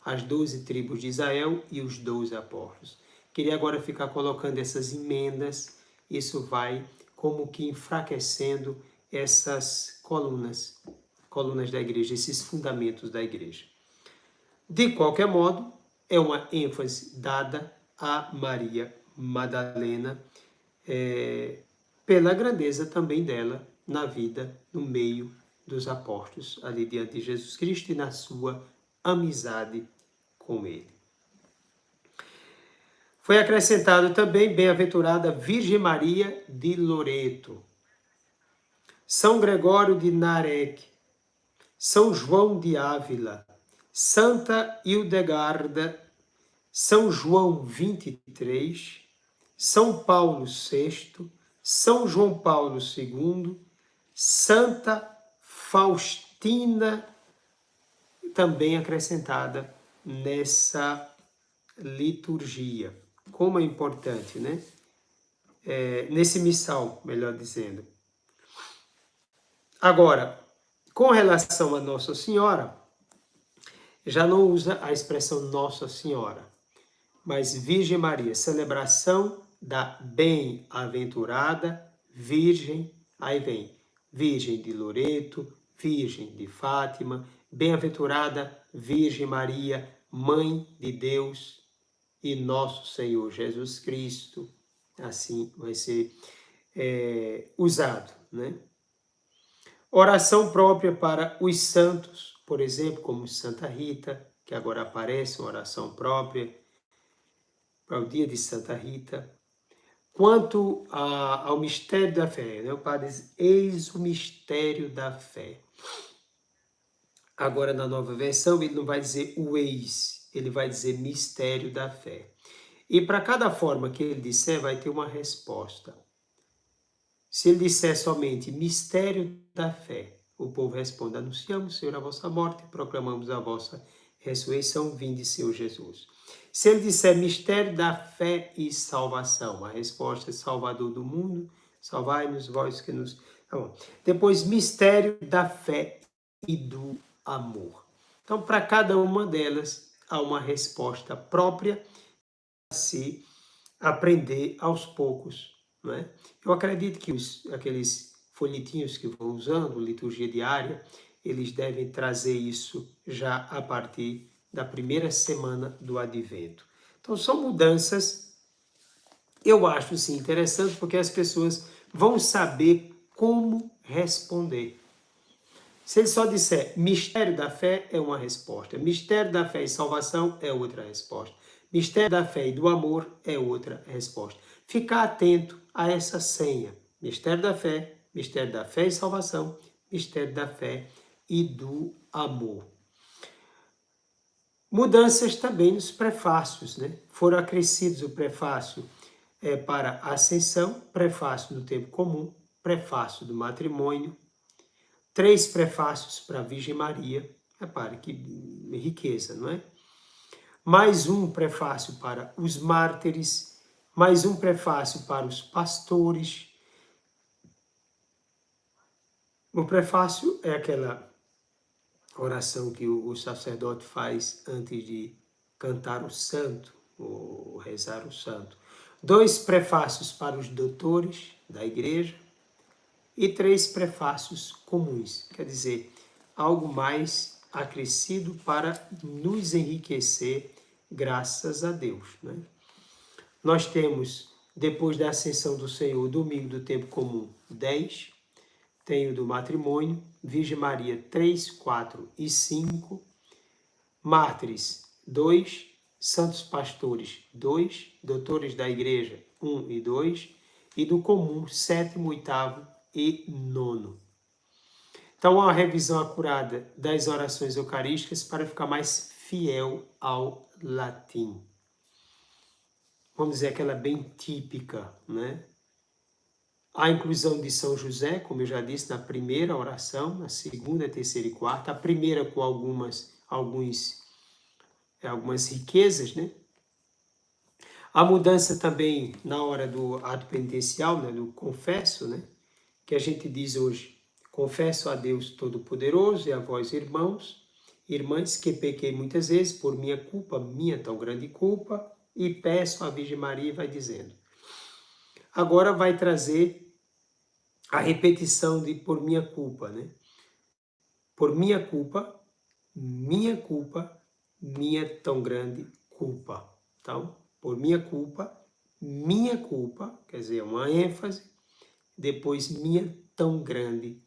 as 12 tribos de Israel e os 12 apóstolos. Queria agora ficar colocando essas emendas, isso vai como que enfraquecendo essas colunas da igreja, esses fundamentos da igreja. De qualquer modo, é uma ênfase dada a Maria Madalena, pela grandeza também dela na vida, no meio dos apóstolos, ali diante de Jesus Cristo e na sua amizade com ele. Foi acrescentado também bem-aventurada Virgem Maria de Loreto, São Gregório de Narek, São João de Ávila, Santa Hildegarda São João 23, São Paulo VI, São João Paulo II, Santa Faustina, também acrescentada nessa liturgia. Como é importante, né? Nesse missal, melhor dizendo. Agora, com relação a Nossa Senhora, já não usa a expressão Nossa Senhora, mas Virgem Maria, celebração da bem-aventurada Virgem, aí vem Virgem de Loreto, Virgem de Fátima, bem-aventurada Virgem Maria, Mãe de Deus e Nosso Senhor Jesus Cristo. Assim vai ser usado, né? Oração própria para os santos, por exemplo, como Santa Rita, que agora aparece uma oração própria para o dia de Santa Rita. Quanto ao mistério da fé, né? O padre diz, eis o mistério da fé. Agora, na nova versão, ele não vai dizer o eis, ele vai dizer mistério da fé. E para cada forma que ele disser, vai ter uma resposta. Se ele disser somente mistério da fé, o povo responde, anunciamos, Senhor, a vossa morte, proclamamos a vossa ressurreição, vinde, Senhor Jesus. Se ele disser mistério da fé e salvação, a resposta é Salvador do mundo, salvai-nos vós que nos... Tá bom. Depois, mistério da fé e do amor. Então, para cada uma delas, há uma resposta própria a se aprender aos poucos, não é? Eu acredito que aqueles folhetinhos que vão usando, liturgia diária, eles devem trazer isso já a partir da primeira semana do Advento. Então, são mudanças, eu acho sim interessante, porque as pessoas vão saber como responder. Se ele só disser mistério da fé, é uma resposta. Mistério da fé e salvação é outra resposta. Mistério da fé e do amor é outra resposta. Ficar atento a essa senha. Mistério da fé e salvação, mistério da fé e do amor. Mudanças também nos prefácios, né? Foram acrescidos o prefácio para a Ascensão, prefácio no tempo comum, prefácio do matrimônio, 3 prefácios para a Virgem Maria, repare que riqueza, não é? Mais um prefácio para os mártires, mais um prefácio para os pastores. O prefácio é aquela oração que o sacerdote faz antes de cantar o santo, ou rezar o santo. 2 prefácios para os doutores da igreja, e 3 prefácios comuns, quer dizer, algo mais acrescido para nos enriquecer, graças a Deus, né? Nós temos, depois da Ascensão do Senhor, domingo do tempo comum, 10, tem o do matrimônio, Virgem Maria 3, 4 e 5, mártires 2, santos pastores 2, doutores da igreja 1 e 2, e do comum 7º, 8º e 9º. Então, uma revisão acurada das orações eucarísticas para ficar mais fiel ao latim. Vamos dizer aquela bem típica, né? A inclusão de São José, como eu já disse, na primeira oração, na segunda, terceira e quarta. A primeira com algumas riquezas, né? A mudança também na hora do ato penitencial, né? Do confesso, né? Que a gente diz hoje, confesso a Deus Todo-Poderoso e a vós, irmãs, que pequei muitas vezes por minha culpa, minha tão grande culpa, e peço à Virgem Maria, e vai dizendo. Agora vai trazer a repetição de por minha culpa, né? Por minha culpa, minha tão grande culpa. Então, por minha culpa, quer dizer, uma ênfase, depois minha tão grande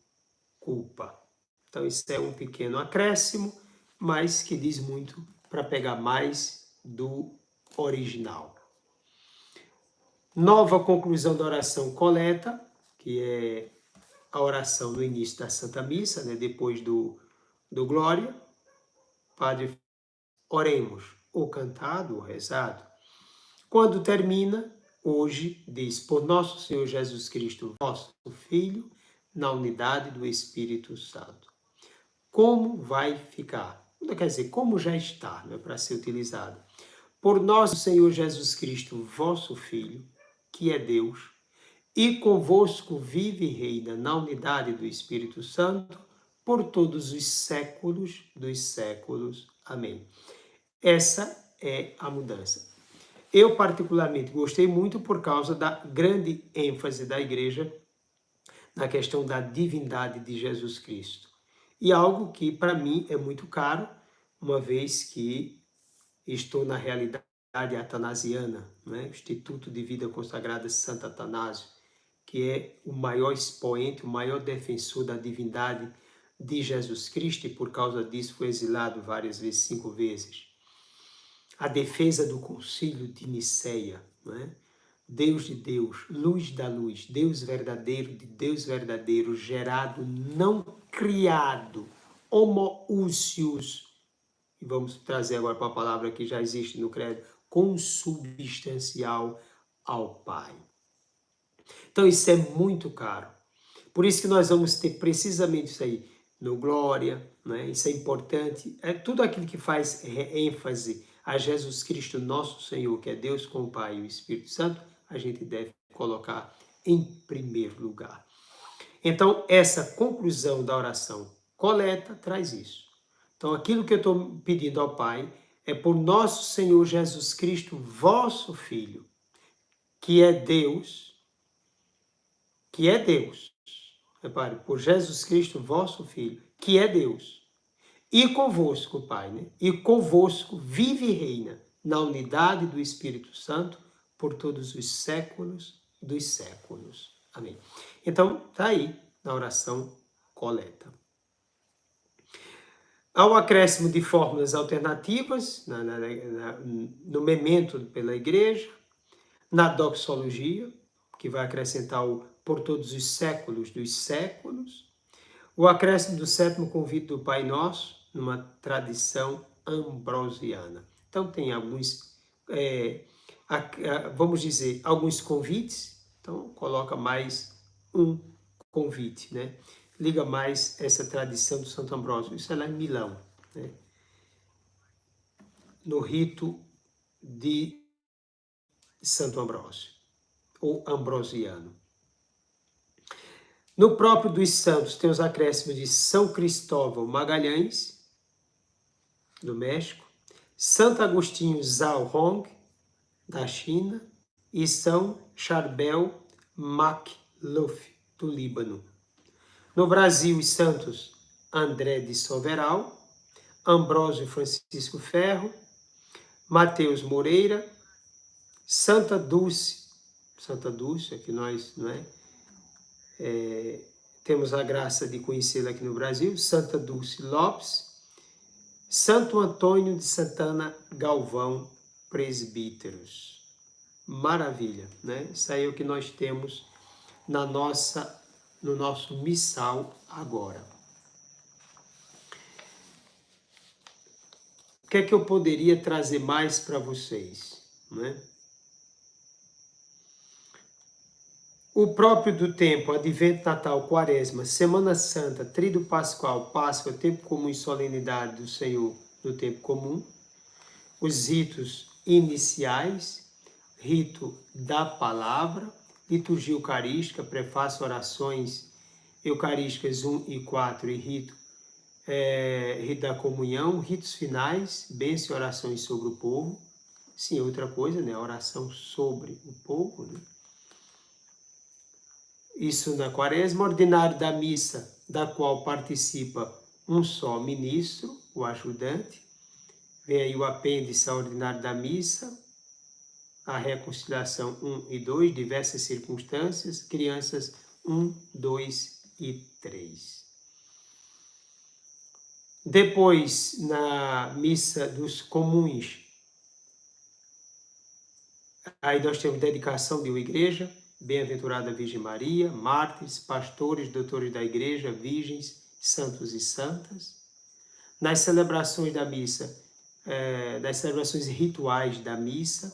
culpa. Então, isso é um pequeno acréscimo, mas que diz muito para pegar mais do original. Nova conclusão da oração coleta, que é a oração no início da Santa Missa, né, depois do Glória. Padre, oremos. ou cantado, ou rezado. Quando termina, hoje, diz, por nosso Senhor Jesus Cristo, vosso Filho, na unidade do Espírito Santo. Como vai ficar? Quer dizer, como já está, não é para ser utilizado. Por nosso Senhor Jesus Cristo, vosso Filho, que é Deus, e convosco vive e reina na unidade do Espírito Santo, por todos os séculos dos séculos. Amém. Essa é a mudança. Eu, particularmente, gostei muito por causa da grande ênfase da Igreja na questão da divindade de Jesus Cristo. E algo que, para mim, é muito caro, uma vez que estou na realidade atanasiana, né? Instituto de Vida Consagrada Santo Atanásio, que é o maior expoente, o maior defensor da divindade de Jesus Cristo, e por causa disso foi exilado várias vezes, 5 vezes. A defesa do concílio de Niceia, né? Deus de Deus, luz da luz, Deus verdadeiro de Deus verdadeiro, gerado, não criado, homoousios, e vamos trazer agora para a palavra que já existe no credo, consubstancial ao Pai. Então isso é muito caro. Por isso que nós vamos ter precisamente isso aí no Glória, né? Isso é importante. É tudo aquilo que faz ênfase a Jesus Cristo, nosso Senhor, que é Deus com o Pai e o Espírito Santo, a gente deve colocar em primeiro lugar. Então, essa conclusão da oração coleta traz isso. Então, aquilo que eu estou pedindo ao Pai é por nosso Senhor Jesus Cristo, vosso Filho, que é Deus, repare, por Jesus Cristo, vosso Filho, que é Deus, e convosco, Pai, né? E convosco vive e reina na unidade do Espírito Santo por todos os séculos dos séculos. Amém. Então, está aí na oração coleta. Ao acréscimo de fórmulas alternativas, no memento pela Igreja, na doxologia, que vai acrescentar o por todos os séculos dos séculos, o acréscimo do 7º convite do Pai Nosso, numa tradição ambrosiana. Então tem alguns, vamos dizer, alguns convites, então coloca mais um convite, né? Liga mais essa tradição do Santo Ambrósio. Isso é lá em Milão, né? No rito de Santo Ambrósio, ou ambrosiano. No próprio dos santos tem os acréscimos de São Cristóvão Magalhães, do México, Santo Agostinho Zhao Hong, da China, e São Charbel Makhlouf, do Líbano. No Brasil, os santos André de Soveral, Ambrósio Francisco Ferro, Mateus Moreira, Santa Dulce, que nós, não é? Temos a graça de conhecê-la aqui no Brasil, Santa Dulce Lopes, Santo Antônio de Santana Galvão, presbíteros. Maravilha, né? Isso aí é o que nós temos no nosso missal agora. O que é que eu poderia trazer mais para vocês, né? O próprio do tempo, Advento, Natal, Quaresma, Semana Santa, Tríduo Pascual, Páscoa, Tempo Comum e Solenidade do Senhor no Tempo Comum, os ritos iniciais, rito da palavra, liturgia eucarística, prefácio, orações eucarísticas 1 e 4 e rito da comunhão, ritos finais, bênçãos e orações sobre o povo. Sim, outra coisa, né? Oração sobre o povo, né? Isso na Quaresma, ordinário da missa, da qual participa um só ministro, o ajudante. Vem aí o apêndice ao ordinário da missa, a reconciliação 1 e 2, diversas circunstâncias, crianças 1, 2 e 3. Depois, na missa dos comuns, aí nós temos dedicação de uma igreja, Bem-aventurada Virgem Maria, mártires, pastores, doutores da igreja, virgens, santos e santas. Nas celebrações da missa, das celebrações rituais da missa,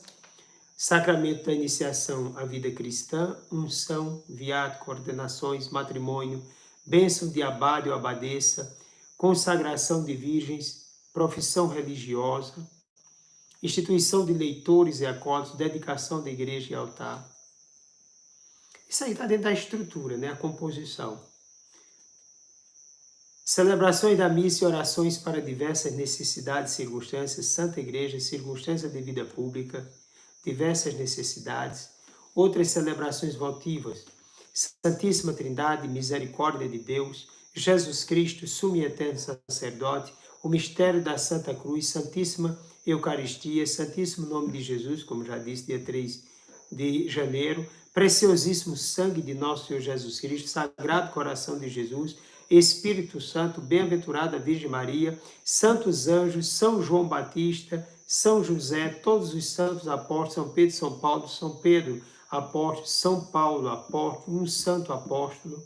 sacramento da iniciação à vida cristã, unção, viático, ordenações, matrimônio, bênção de abade ou abadesa, consagração de virgens, profissão religiosa, instituição de leitores e acólitos, dedicação da igreja e altar. Isso aí está dentro da estrutura, né? A composição. Celebrações da missa e orações para diversas necessidades, circunstâncias, Santa Igreja, circunstâncias de vida pública, diversas necessidades, outras celebrações votivas, Santíssima Trindade, Misericórdia de Deus, Jesus Cristo, sumo e eterno sacerdote, o mistério da Santa Cruz, Santíssima Eucaristia, Santíssimo Nome de Jesus, como já disse, dia 3 de janeiro, preciosíssimo sangue de nosso Senhor Jesus Cristo, Sagrado Coração de Jesus, Espírito Santo, bem-aventurada Virgem Maria, santos anjos, São João Batista, São José, todos os santos apóstolos, São Pedro, São Paulo, São Pedro, apóstolo, São Paulo, apóstolo, um santo apóstolo,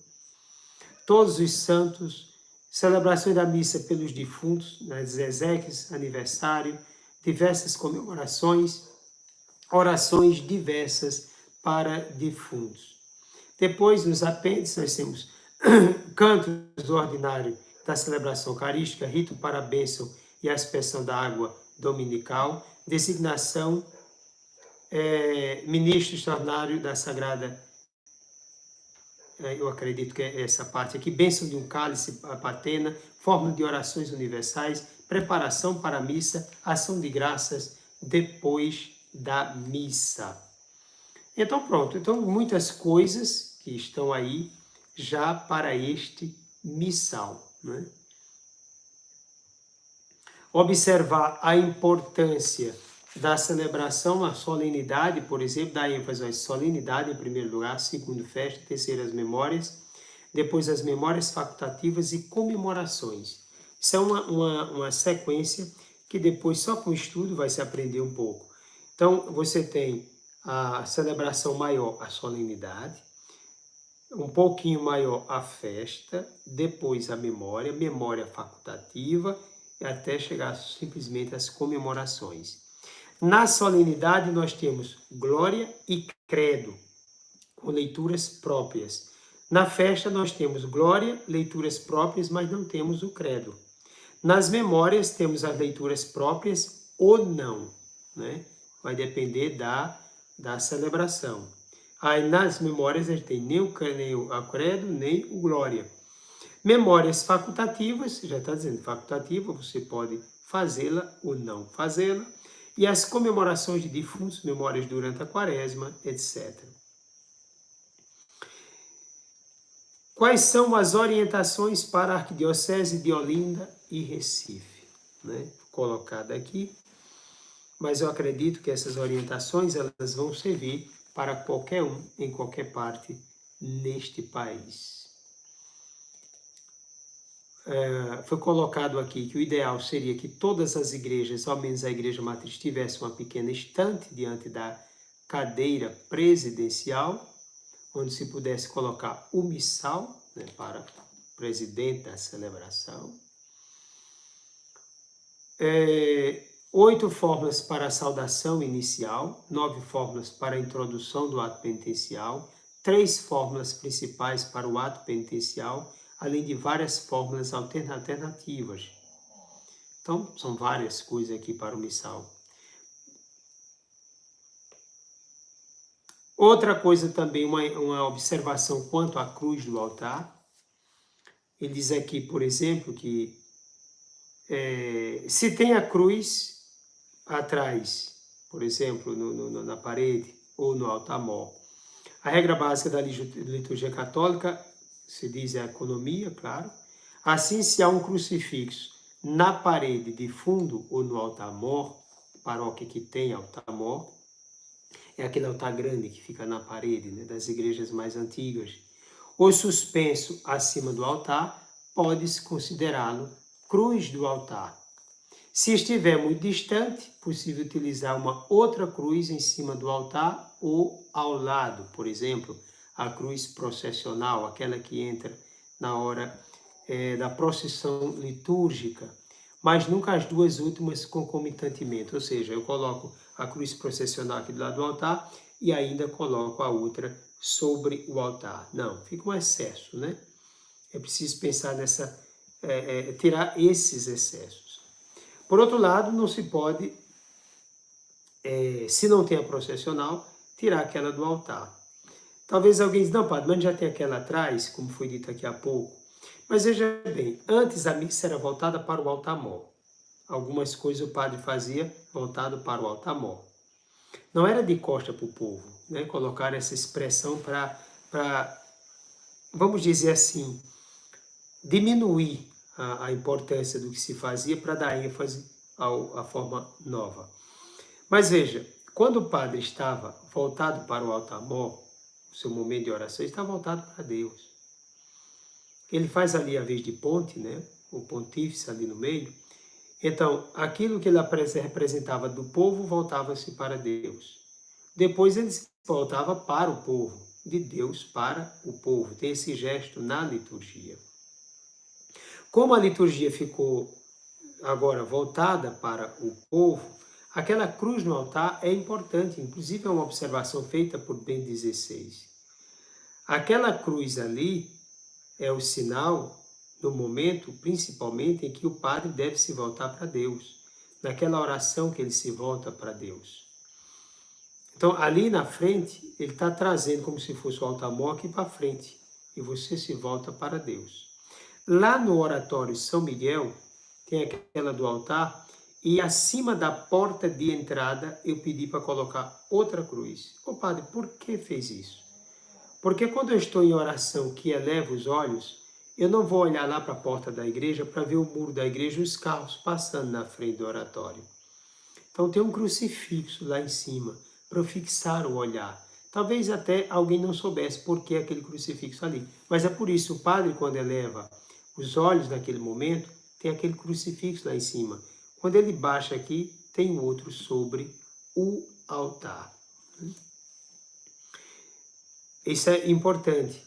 todos os santos, celebrações da missa pelos defuntos, nas exéquias, aniversário, diversas comemorações, orações diversas para defuntos. Depois, nos apêndices, nós temos cantos do ordinário da celebração eucarística, rito para a bênção e a aspersão da água dominical, designação, ministro extraordinário da Sagrada, eu acredito que é essa parte aqui, bênção de um cálice, a patena, forma de orações universais, preparação para a missa, ação de graças depois da missa. Então pronto, então muitas coisas que estão aí já para este missal, né? Observar a importância da celebração, a solenidade, por exemplo, dá ênfase à solenidade em primeiro lugar, segundo festa, terceiro as memórias, depois as memórias facultativas e comemorações. Isso é uma sequência que depois só com o estudo vai se aprender um pouco. Então você tem a celebração maior, a solenidade, um pouquinho maior a festa, depois a memória, memória facultativa, até chegar simplesmente às comemorações. Na solenidade nós temos glória e credo, com leituras próprias. Na festa nós temos glória, leituras próprias, mas não temos o credo. Nas memórias temos as leituras próprias ou não, né? Vai depender da celebração. Aí nas memórias a gente tem nem o credo, nem o glória. Memórias facultativas, já está dizendo facultativa, você pode fazê-la ou não fazê-la. E as comemorações de defuntos, memórias durante a quaresma, etc. Quais são as orientações para a Arquidiocese de Olinda e Recife? Né? Colocada aqui, mas eu acredito que essas orientações elas vão servir para qualquer um, em qualquer parte, neste país. Foi colocado aqui que o ideal seria que todas as igrejas, ao menos a igreja matriz, tivesse uma pequena estante diante da cadeira presidencial, onde se pudesse colocar o missal, né, para o presidente da celebração. 8 fórmulas para a saudação inicial, 9 fórmulas para a introdução do ato penitencial, 3 fórmulas principais para o ato penitencial, além de várias fórmulas alternativas. Então, são várias coisas aqui para o missal. Outra coisa também, uma observação quanto à cruz do altar. Ele diz aqui, por exemplo, que se tem a cruz atrás, por exemplo, na parede ou no altar-mor, a regra básica da liturgia católica, se diz a economia, claro. Assim, se há um crucifixo na parede de fundo ou no altar-mor, paróquia que tem altar-mor, é aquele altar grande que fica na parede, né, das igrejas mais antigas, ou suspenso acima do altar, pode-se considerá-lo cruz do altar. Se estiver muito distante, possível utilizar uma outra cruz em cima do altar ou ao lado, por exemplo, a cruz processional, aquela que entra na hora da procissão litúrgica. mas nunca as duas últimas concomitantemente. Ou seja, eu coloco a cruz processional aqui do lado do altar e ainda coloco a outra sobre o altar. Não, fica um excesso, né? É preciso pensar nessa, tirar esses excessos. Por outro lado, não se pode, se não tem a processional, tirar aquela do altar. Talvez alguém diga, não, padre, mas já tem aquela atrás, como foi dito aqui há pouco. Mas veja bem, antes a missa era voltada para o altar-mor. Algumas coisas o padre fazia voltado para o altar-mor. Não era de costa para o povo, né? Colocar essa expressão para, vamos dizer assim, diminuir a importância do que se fazia para dar ênfase à forma nova. Mas veja, quando o padre estava voltado para o altar-mor, o seu momento de oração está voltado para Deus. Ele faz ali a vez de ponte, né? O pontífice ali no meio. Então, aquilo que ele representava do povo voltava-se para Deus. Depois ele voltava para o povo, de Deus para o povo. Tem esse gesto na liturgia. Como a liturgia ficou agora voltada para o povo, aquela cruz no altar é importante, inclusive é uma observação feita por Bento XVI. Aquela cruz ali é o sinal, no momento, principalmente, em que o padre deve se voltar para Deus, naquela oração que ele se volta para Deus. Então, ali na frente, ele está trazendo como se fosse o altar-mor aqui para frente, e você se volta para Deus. Lá no oratório São Miguel, tem aquela do altar, e acima da porta de entrada eu pedi para colocar outra cruz. Ô padre, por que fez isso? Porque quando eu estou em oração que eleva os olhos, eu não vou olhar lá para a porta da igreja para ver o muro da igreja e os carros passando na frente do oratório. Então tem um crucifixo lá em cima para eu fixar o olhar. Talvez até alguém não soubesse por que aquele crucifixo ali. Mas é por isso, o padre, quando eleva os olhos naquele momento, tem aquele crucifixo lá em cima. Quando ele baixa aqui, tem outro sobre o altar. Isso é importante.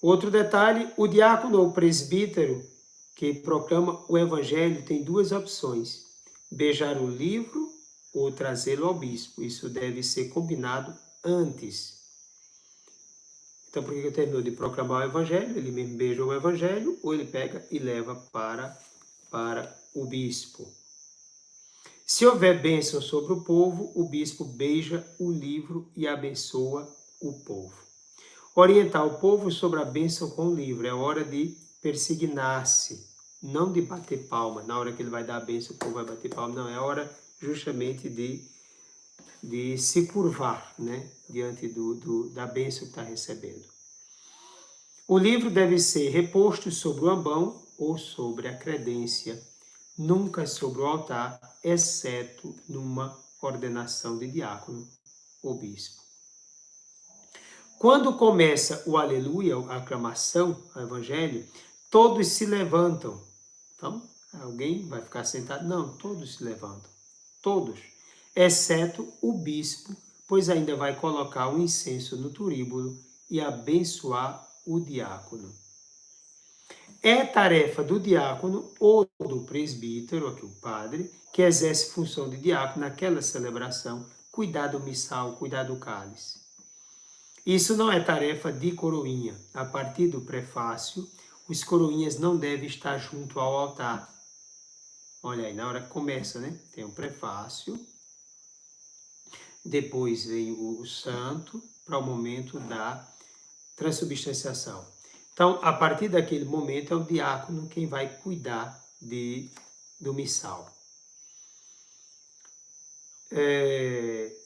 Outro detalhe, o diácono ou presbítero que proclama o evangelho tem duas opções: beijar o livro ou trazê-lo ao bispo. Isso deve ser combinado antes. Então, por que eu terminou de proclamar o evangelho? Ele mesmo beija o evangelho ou ele pega e leva para o bispo. Se houver bênção sobre o povo, o bispo beija o livro e abençoa o povo. Orientar o povo sobre a bênção com o livro. É hora de persignar-se, não de bater palma. Na hora que ele vai dar a bênção, o povo vai bater palma. Não, é hora justamente de se curvar, né? Diante da bênção que está recebendo. O livro deve ser reposto sobre o ambão ou sobre a credência, nunca sobre o altar, exceto numa ordenação de diácono ou bispo. Quando começa o aleluia, a aclamação, o evangelho, todos se levantam. Então, alguém vai ficar sentado? Não, todos se levantam. Todos. Exceto o bispo, pois ainda vai colocar o incenso no turíbulo e abençoar o diácono. É tarefa do diácono ou do presbítero, aqui o padre, que exerce função de diácono naquela celebração, cuidar do missal, cuidar do cálice. Isso não é tarefa de coroinha. A partir do prefácio, os coroinhas não devem estar junto ao altar. Olha aí, na hora que começa, né? Tem um prefácio, depois vem o santo, para o momento da transubstanciação. Então, a partir daquele momento, é o diácono quem vai cuidar do missal.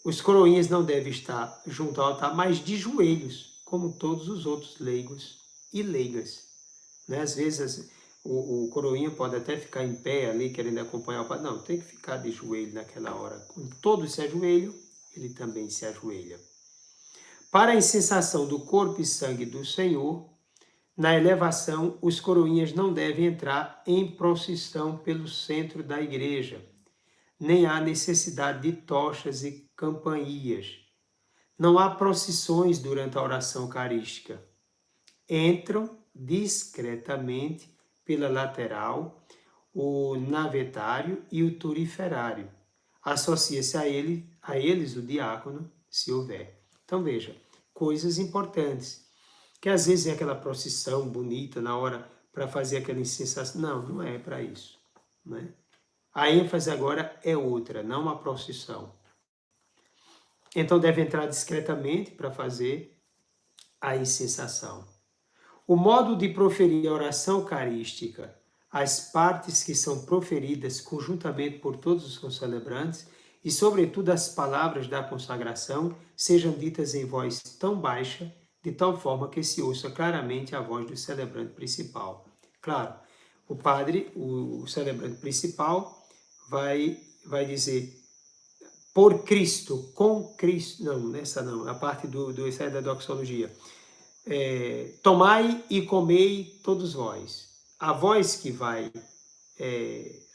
Os coroinhas não devem estar junto ao altar, mas de joelhos, como todos os outros leigos e leigas. Né? Às vezes o coroinha pode até ficar em pé ali, querendo acompanhar o padre. Não, tem que ficar de joelho naquela hora. Quando todos se ajoelham, ele também se ajoelha. Para a incensação do corpo e sangue do Senhor, na elevação, os coroinhas não devem entrar em procissão pelo centro da igreja. Nem há necessidade de tochas e campainhas. Não há procissões durante a oração eucarística. Entram discretamente pela lateral o navetário e o turiferário. Associa-se a eles o diácono, se houver. Então veja, coisas importantes, que às vezes é aquela procissão bonita na hora para fazer aquela incensação. Não, não é para isso. Né? A ênfase agora é outra, não uma procissão. Então deve entrar discretamente para fazer a incensação. O modo de proferir a oração eucarística, as partes que são proferidas conjuntamente por todos os concelebrantes e, sobretudo, as palavras da consagração, sejam ditas em voz tão baixa, de tal forma que se ouça claramente a voz do celebrante principal. Claro, o padre, o celebrante principal, vai dizer por Cristo, com Cristo, não, essa não, a parte essa é da doxologia. Tomai e comei todos vós. A voz que vai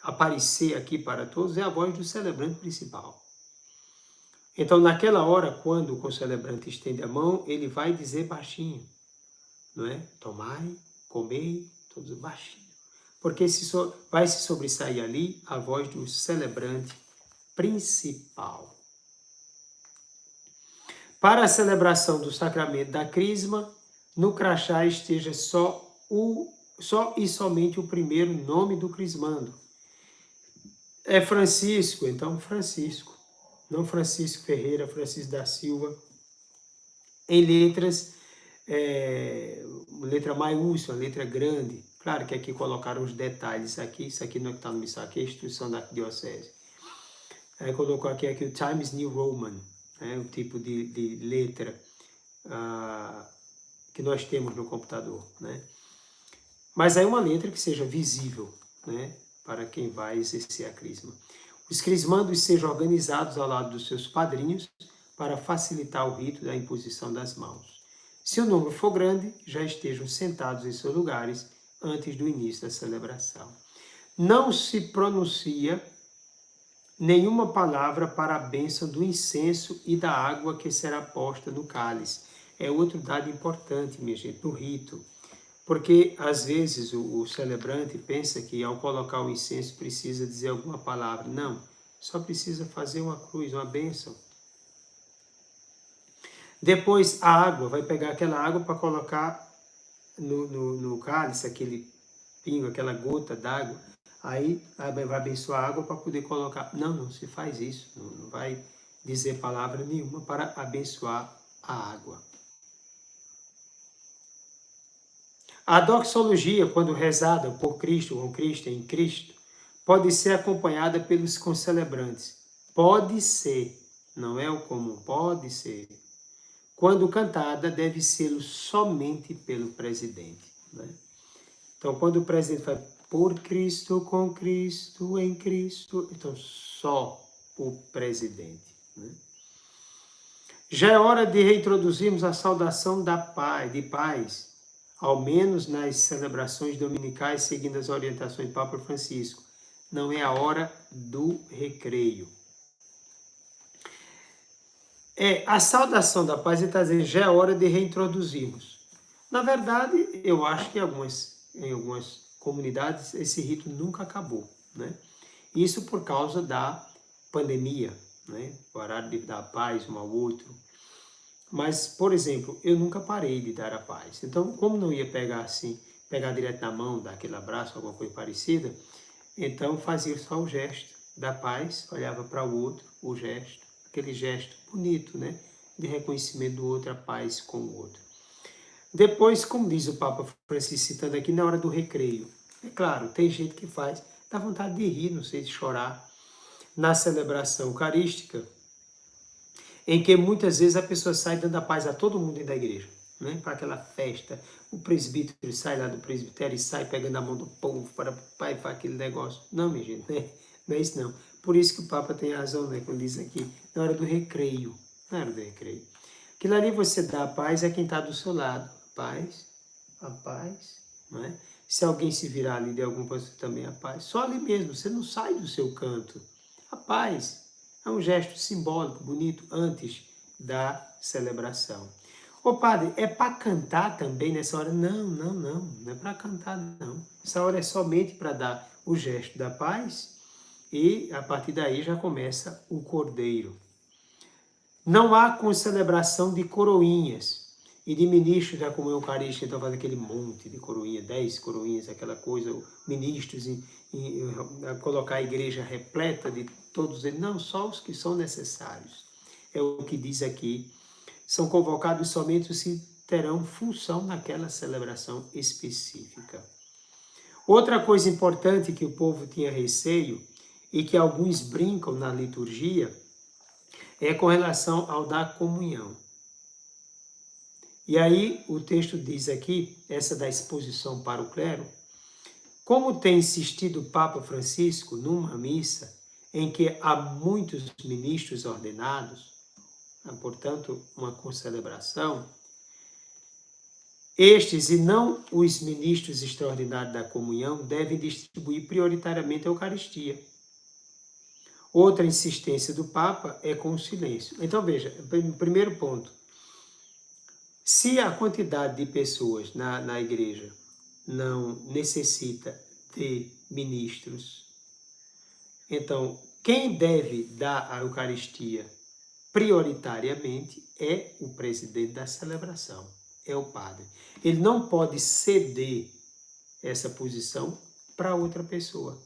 aparecer aqui para todos é a voz do celebrante principal. Então, naquela hora, quando o concelebrante estende a mão, ele vai dizer baixinho, não é? Tomai, comei, todos baixinho. Porque vai se sobressair ali a voz do celebrante principal. Para a celebração do sacramento da crisma, no crachá esteja só e somente o primeiro nome do crismando. É Francisco, então Francisco. Não Francisco Ferreira, Francisco da Silva. Em letras, letra maiúscula, letra grande. Claro que aqui colocaram os detalhes aqui, isso aqui não é que está no missal, aqui é a instrução da diocese. Aí colocou aqui o Times New Roman, o tipo de letra que nós temos no computador, né? Mas é uma letra que seja visível, né, para quem vai exercer a crisma. Os crismandos sejam organizados ao lado dos seus padrinhos para facilitar o rito da imposição das mãos. Se o número for grande, já estejam sentados em seus lugares antes do início da celebração. Não se pronuncia nenhuma palavra para a bênção do incenso e da água que será posta no cálice. É outro dado importante, minha gente, no rito. Porque, às vezes, o celebrante pensa que, ao colocar o incenso, precisa dizer alguma palavra. Não, só precisa fazer uma cruz, uma bênção. Depois, a água, vai pegar aquela água para colocar no cálice, aquele pingo, aquela gota d'água. Aí, vai abençoar a água para poder colocar. Não se faz isso. Não vai dizer palavra nenhuma para abençoar a água. A doxologia, quando rezada por Cristo, com Cristo, em Cristo, pode ser acompanhada pelos concelebrantes. Pode ser, não é o comum, pode ser. Quando cantada, deve ser somente pelo presidente. Né? Então, quando o presidente fala por Cristo, com Cristo, em Cristo, então só o presidente. Né? Já é hora de reintroduzirmos a saudação de paz, ao menos nas celebrações dominicais, seguindo as orientações do Papa Francisco. Não é a hora do recreio. A saudação da paz, ele está dizendo, já é hora de reintroduzirmos. Na verdade, eu acho que em algumas comunidades esse rito nunca acabou. Né? Isso por causa da pandemia, né? Parar de dar paz um ao outro. Mas, por exemplo, eu nunca parei de dar a paz. Então, como não ia pegar direto na mão, dar aquele abraço, alguma coisa parecida, então fazia só o gesto da paz, olhava para o outro, o gesto, aquele gesto bonito, né? De reconhecimento do outro, a paz com o outro. Depois, como diz o Papa Francisco, citando aqui, na hora do recreio. É claro, tem gente que faz, dá vontade de rir, não sei, de chorar. Na celebração eucarística, em que muitas vezes a pessoa sai dando a paz a todo mundo dentro da igreja, né? Para aquela festa, o presbítero sai lá do presbitério e sai pegando a mão do povo para aquele negócio. Não, minha gente, né? Não é isso não. Por isso que o Papa tem razão, né? Quando diz aqui, na hora do recreio, na hora do recreio. Aquilo ali você dá a paz a quem está do seu lado. A paz, não é? Se alguém se virar ali de algum ponto, também a paz. Só ali mesmo, você não sai do seu canto. A paz é um gesto simbólico, bonito, antes da celebração. Ô padre, é para cantar também nessa hora? Não, não, não, não é para cantar não. Essa hora é somente para dar o gesto da paz e a partir daí já começa o cordeiro. Não há concelebração de coroinhas e de ministros da comunhão eucarística, então faz aquele monte de coroinha, 10 coroinhas, aquela coisa, ministros a colocar a igreja repleta de todos eles, não, só os que são necessários. É o que diz aqui, são convocados somente os que terão função naquela celebração específica. Outra coisa importante que o povo tinha receio e que alguns brincam na liturgia é com relação ao da comunhão. E aí o texto diz aqui, essa da exposição para o clero, como tem insistido o Papa Francisco numa missa em que há muitos ministros ordenados, portanto uma concelebração, estes e não os ministros extraordinários da comunhão devem distribuir prioritariamente a Eucaristia. Outra insistência do Papa é com o silêncio. Então veja, primeiro ponto, se a quantidade de pessoas na igreja não necessita de ministros, então quem deve dar a Eucaristia prioritariamente é o presidente da celebração, é o padre. Ele não pode ceder essa posição para outra pessoa.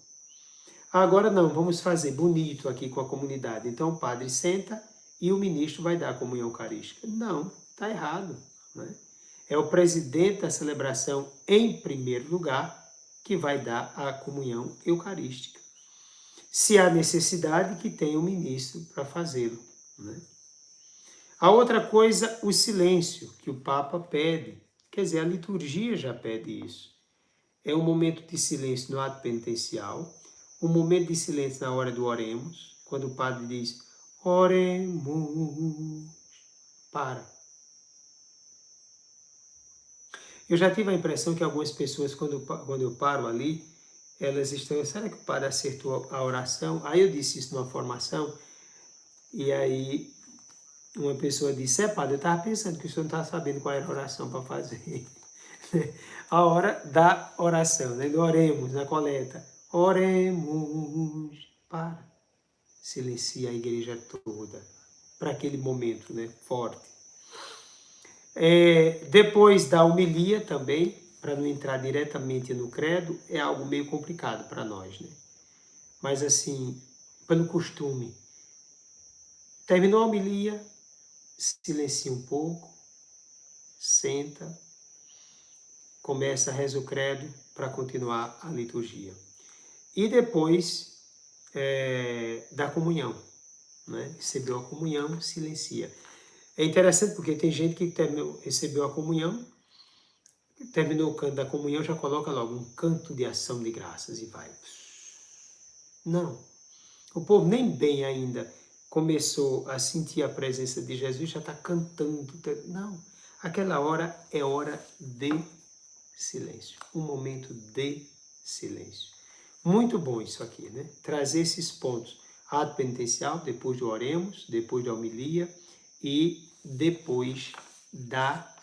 Agora não, vamos fazer bonito aqui com a comunidade. Então o padre senta e o ministro vai dar a comunhão eucarística. Não, está errado. Né? É o presidente da celebração, em primeiro lugar, que vai dar a comunhão eucarística. Se há necessidade, que tenha um ministro para fazê-lo. Né? A outra coisa, o silêncio, que o Papa pede. Quer dizer, a liturgia já pede isso. É um momento de silêncio no ato penitencial, um momento de silêncio na hora do oremos, quando o padre diz, oremos, para. Eu já tive a impressão que algumas pessoas, quando eu paro ali, elas estão, será que o padre acertou a oração? Aí eu disse isso numa formação, e aí uma pessoa disse, padre, eu estava pensando que o senhor não estava sabendo qual era a oração para fazer. A hora da oração, né? Do oremos, na coleta. Oremos, para. Silencia a igreja toda, para aquele momento, né? Forte. Depois da homilia também, para não entrar diretamente no credo, é algo meio complicado para nós, né? Mas assim, pelo costume, terminou a homilia, silencia um pouco, senta, começa a reza o credo para continuar a liturgia. E depois da comunhão, né? Recebeu a comunhão, silencia. É interessante porque tem gente que recebeu a comunhão, terminou o canto da comunhão, já coloca logo um canto de ação de graças e vai. Não. O povo nem bem ainda começou a sentir a presença de Jesus, já está cantando. Não. Aquela hora é hora de silêncio. Um momento de silêncio. Muito bom isso aqui, né? Trazer esses pontos. Ato penitencial, depois do oremos, depois da homilia e depois da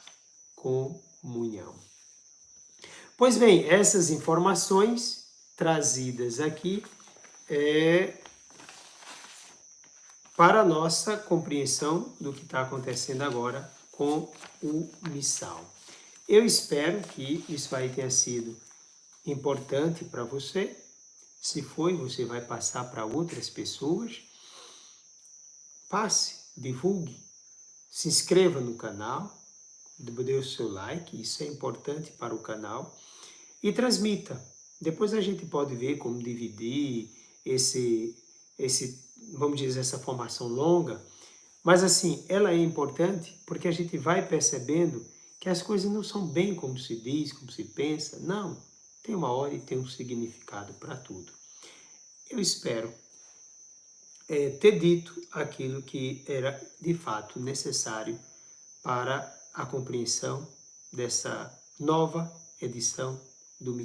comunhão. Pois bem, essas informações trazidas aqui para a nossa compreensão do que está acontecendo agora com o missal. Eu espero que isso aí tenha sido importante para você. Se foi, você vai passar para outras pessoas. Passe, divulgue, se inscreva no canal, dê o seu like, isso é importante para o canal, e transmita. Depois a gente pode ver como dividir vamos dizer, essa formação longa, mas assim, ela é importante porque a gente vai percebendo que as coisas não são bem como se diz, como se pensa, não. Tem uma hora e tem um significado para tudo. Eu espero ter dito aquilo que era de fato necessário para a compreensão dessa nova edição do Missal.